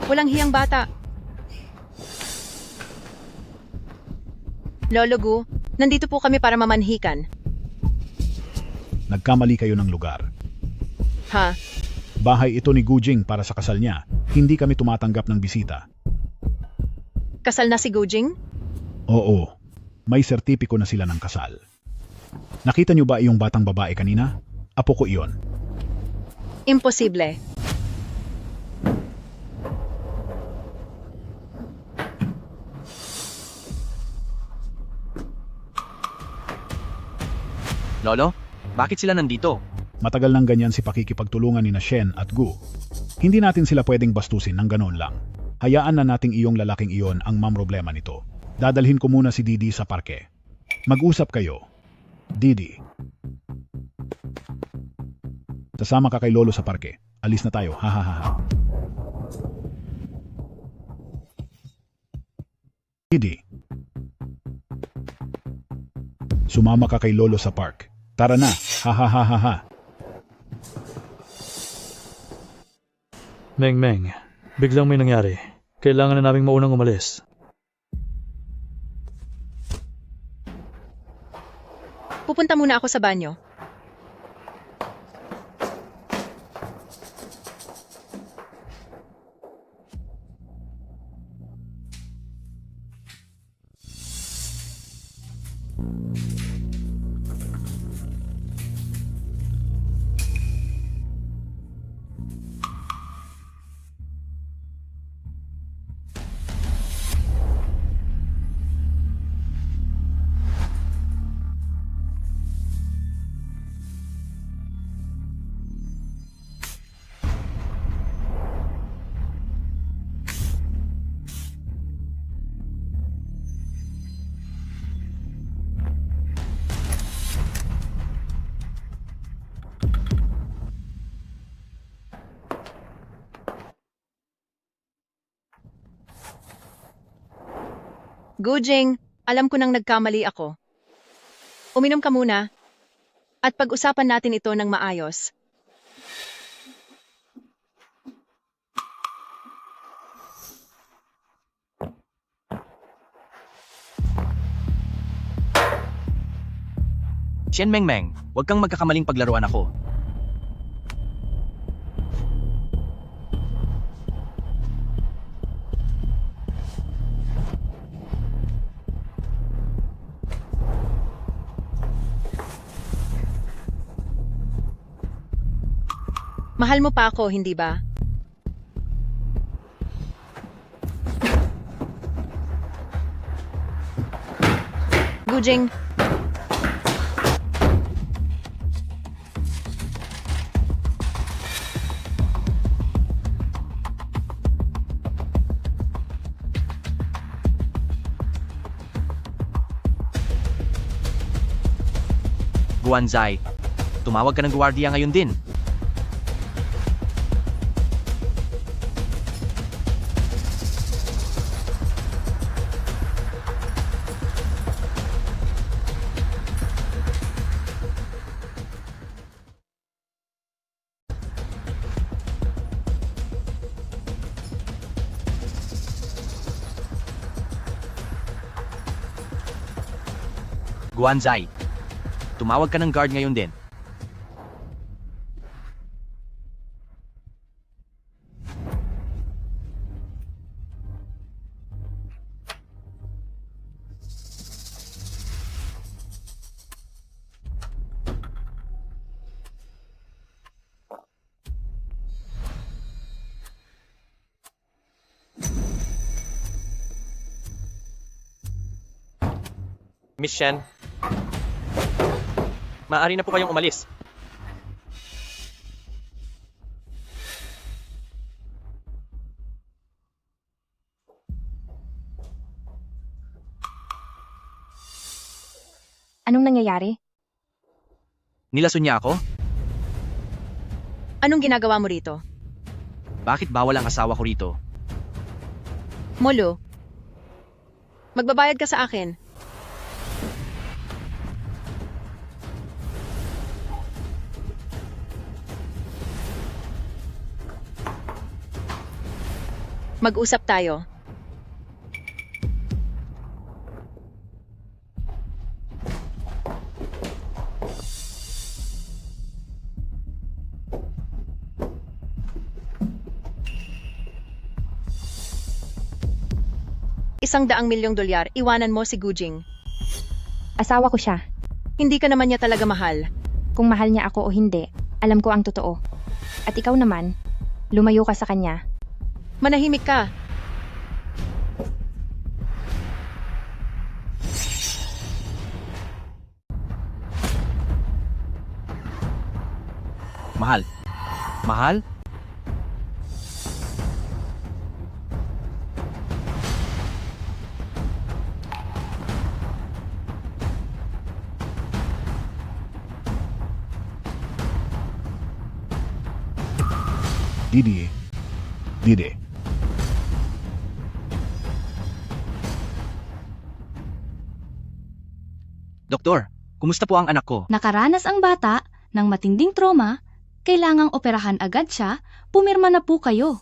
Walang hiyang bata. Lolo Gu, nandito po kami para mamanhikan. Nagkamali kayo ng lugar. Ha? Bahay ito ni Gujing para sa kasal niya. Hindi kami tumatanggap ng bisita. Kasal na si Gujing? Oo, may sertipiko na sila ng kasal. Nakita niyo ba iyong batang babae kanina? Apo ko iyon. Imposible. Lolo, bakit sila nandito? Matagal nang ganyan si pakikipagtulungan ni na Shen at Gu. Hindi natin sila pwedeng bastusin ng ganoon lang. Hayaan na nating iyong lalaking iyon ang mamroblema nito. Dadalhin ko muna si Didi sa parke. Mag-usap kayo. Didi. Sasama ka kay Lolo sa parke. Alis na tayo. Hahaha. Didi. Sumama ka kay Lolo sa park. Tara na. Hahaha. Meng, biglang may nangyari. Kailangan na naming maunang umalis. Pupunta muna ako sa banyo. Gujing, alam ko nang nagkamali ako. Uminom ka muna at pag-usapan natin ito ng maayos. Shen Mengmeng, huwag kang magkakamaling paglaruan ako. Mahal mo pa ako, hindi ba? Gujing. Guanzai, tumawag ka ng gwardiya ngayon din. Guanzai, tumawag ka ng guard ngayon din. Miss Shen, maaari na po kayong umalis. Anong nangyayari? Nilason niya ako? Anong ginagawa mo rito? Bakit bawal ang asawa ko rito? Molo, magbabayad ka sa akin. Mag-usap tayo. $100 milyong, iwanan mo si Gujing. Asawa ko siya. Hindi ka naman niya talaga mahal. Kung mahal niya ako o hindi, alam ko ang totoo. At ikaw naman, lumayo ka sa kanya. Manahimik ka. Mahal. Mahal? Didi. Didi. Doktor, kumusta po ang anak ko? Nakaranas ang bata ng matinding trauma, kailangang operahan agad siya, pumirma na po kayo.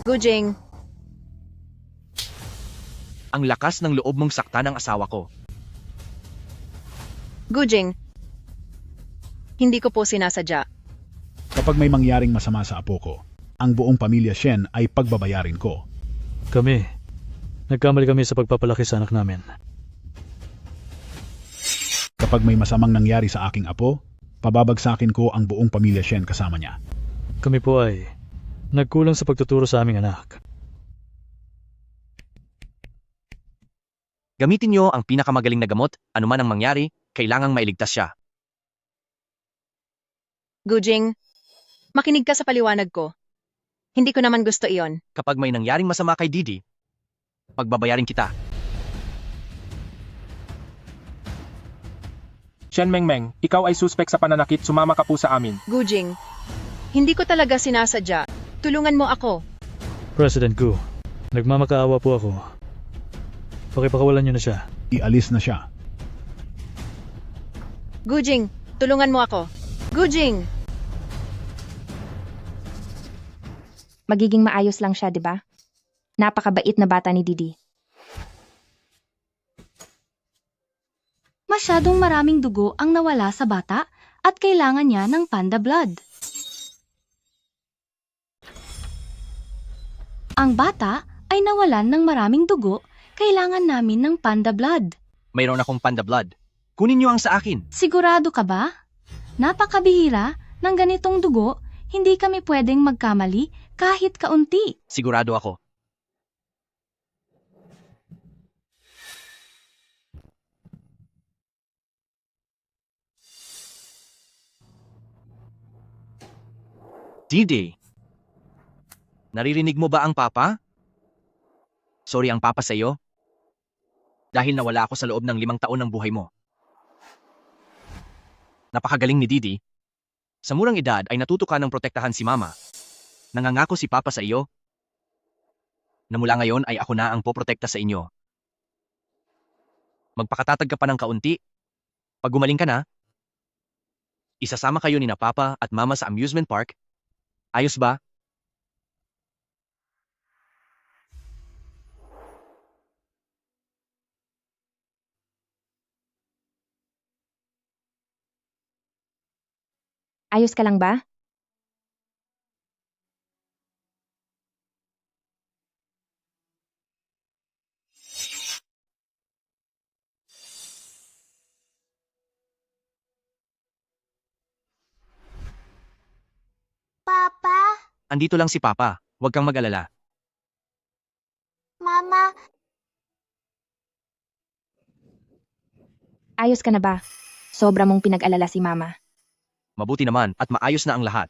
Gujing, Ang lakas ng loob mong sakta ng asawa ko. Gujing. Hindi ko po sinasadya. Kapag may mangyaring masama sa apo ko, ang buong pamilya Shen ay pagbabayarin ko. Nagkamali kami sa pagpapalaki sa anak namin. Kapag may masamang nangyari sa aking apo, pababagsakin ko ang buong pamilya Shen kasama niya. Kami po ay nagkulang sa pagtuturo sa aming anak. Gamitin niyo ang pinakamagaling na gamot, anuman ang mangyari, kailangang mailigtas siya. Gujing, makinig ka sa paliwanag ko. Hindi ko naman gusto iyon. Kapag may nangyaring masama kay Didi, pagbabayarin kita. Shen Mengmeng, ikaw ay suspek sa pananakit, sumama ka po sa amin. Gujing, hindi ko talaga sinasadya. Tulungan mo ako. President Gu, nagmamakaawa po ako. Pakipakawalan niyo na siya. Ialis na siya. Gujing, tulungan mo ako. Gujing! Magiging maayos lang siya, di ba? Napakabait na bata ni Didi. Masyadong maraming dugo ang nawala sa bata at kailangan niya ng panda blood. Ang bata ay nawalan ng maraming dugo, kailangan namin ng panda blood. Mayroon akong panda blood. Kunin niyo ang sa akin. Sigurado ka ba? Napakabihira ng ganitong dugo, hindi kami pwedeng magkamali kahit kaunti. Sigurado ako. Didi, naririnig mo ba ang papa? Sorry ang papa sa iyo. Dahil nawala ako sa loob ng 5 taon ng buhay mo. Napakagaling ni Didi. Sa murang edad ay natuto ka ng protektahan si mama. Nangangako si papa sa iyo na mula ngayon ay ako na ang poprotekta sa inyo. Magpakatatag ka pa ng kaunti. Pag gumaling ka na, isasama kayo ni na papa at mama sa amusement park. Ayos ba? Ayos ka lang ba? Papa, Andito lang si Papa, huwag kang mag-alala. Mama, Ayos ka na ba? Sobra mong pinag-alala si Mama. Mabuti naman at maayos na ang lahat.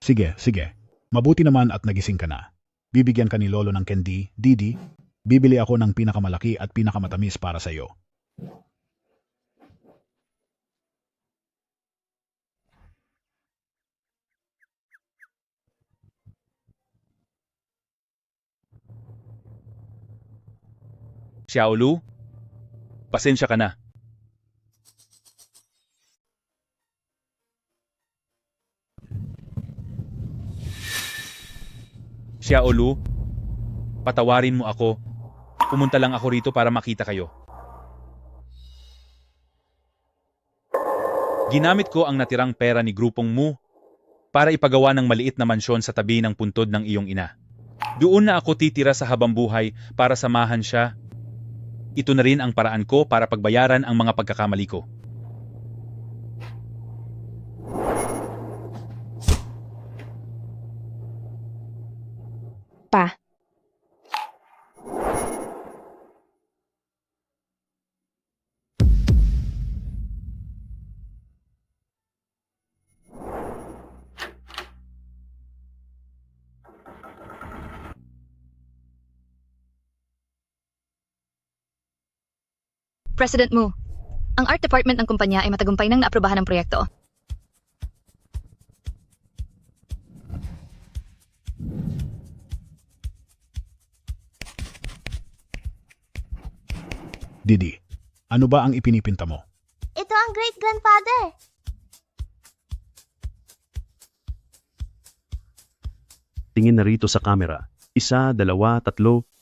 Sige, sige. Mabuti naman at nagising ka na. Bibigyan ka ni Lolo ng candy, Didi. Bibili ako ng pinakamalaki at pinakamatamis para sa iyo. Xiaolu, pasensya ka na. Xiaolu, patawarin mo ako. Pumunta lang ako rito para makita kayo. Ginamit ko ang natirang pera ni grupong Mu para ipagawa ng maliit na mansyon sa tabi ng puntod ng iyong ina. Doon na ako titira sa habang buhay para samahan siya. Ito na rin ang paraan ko para pagbayaran ang mga pagkakamali ko. Pa. President Mu, ang art department ng kumpanya ay matagumpay nang naaprubahan ng proyekto. Didi, ano ba ang ipinipinta mo? ito ang great-grandfather. Tingin na rito sa camera. 1, 2, 3,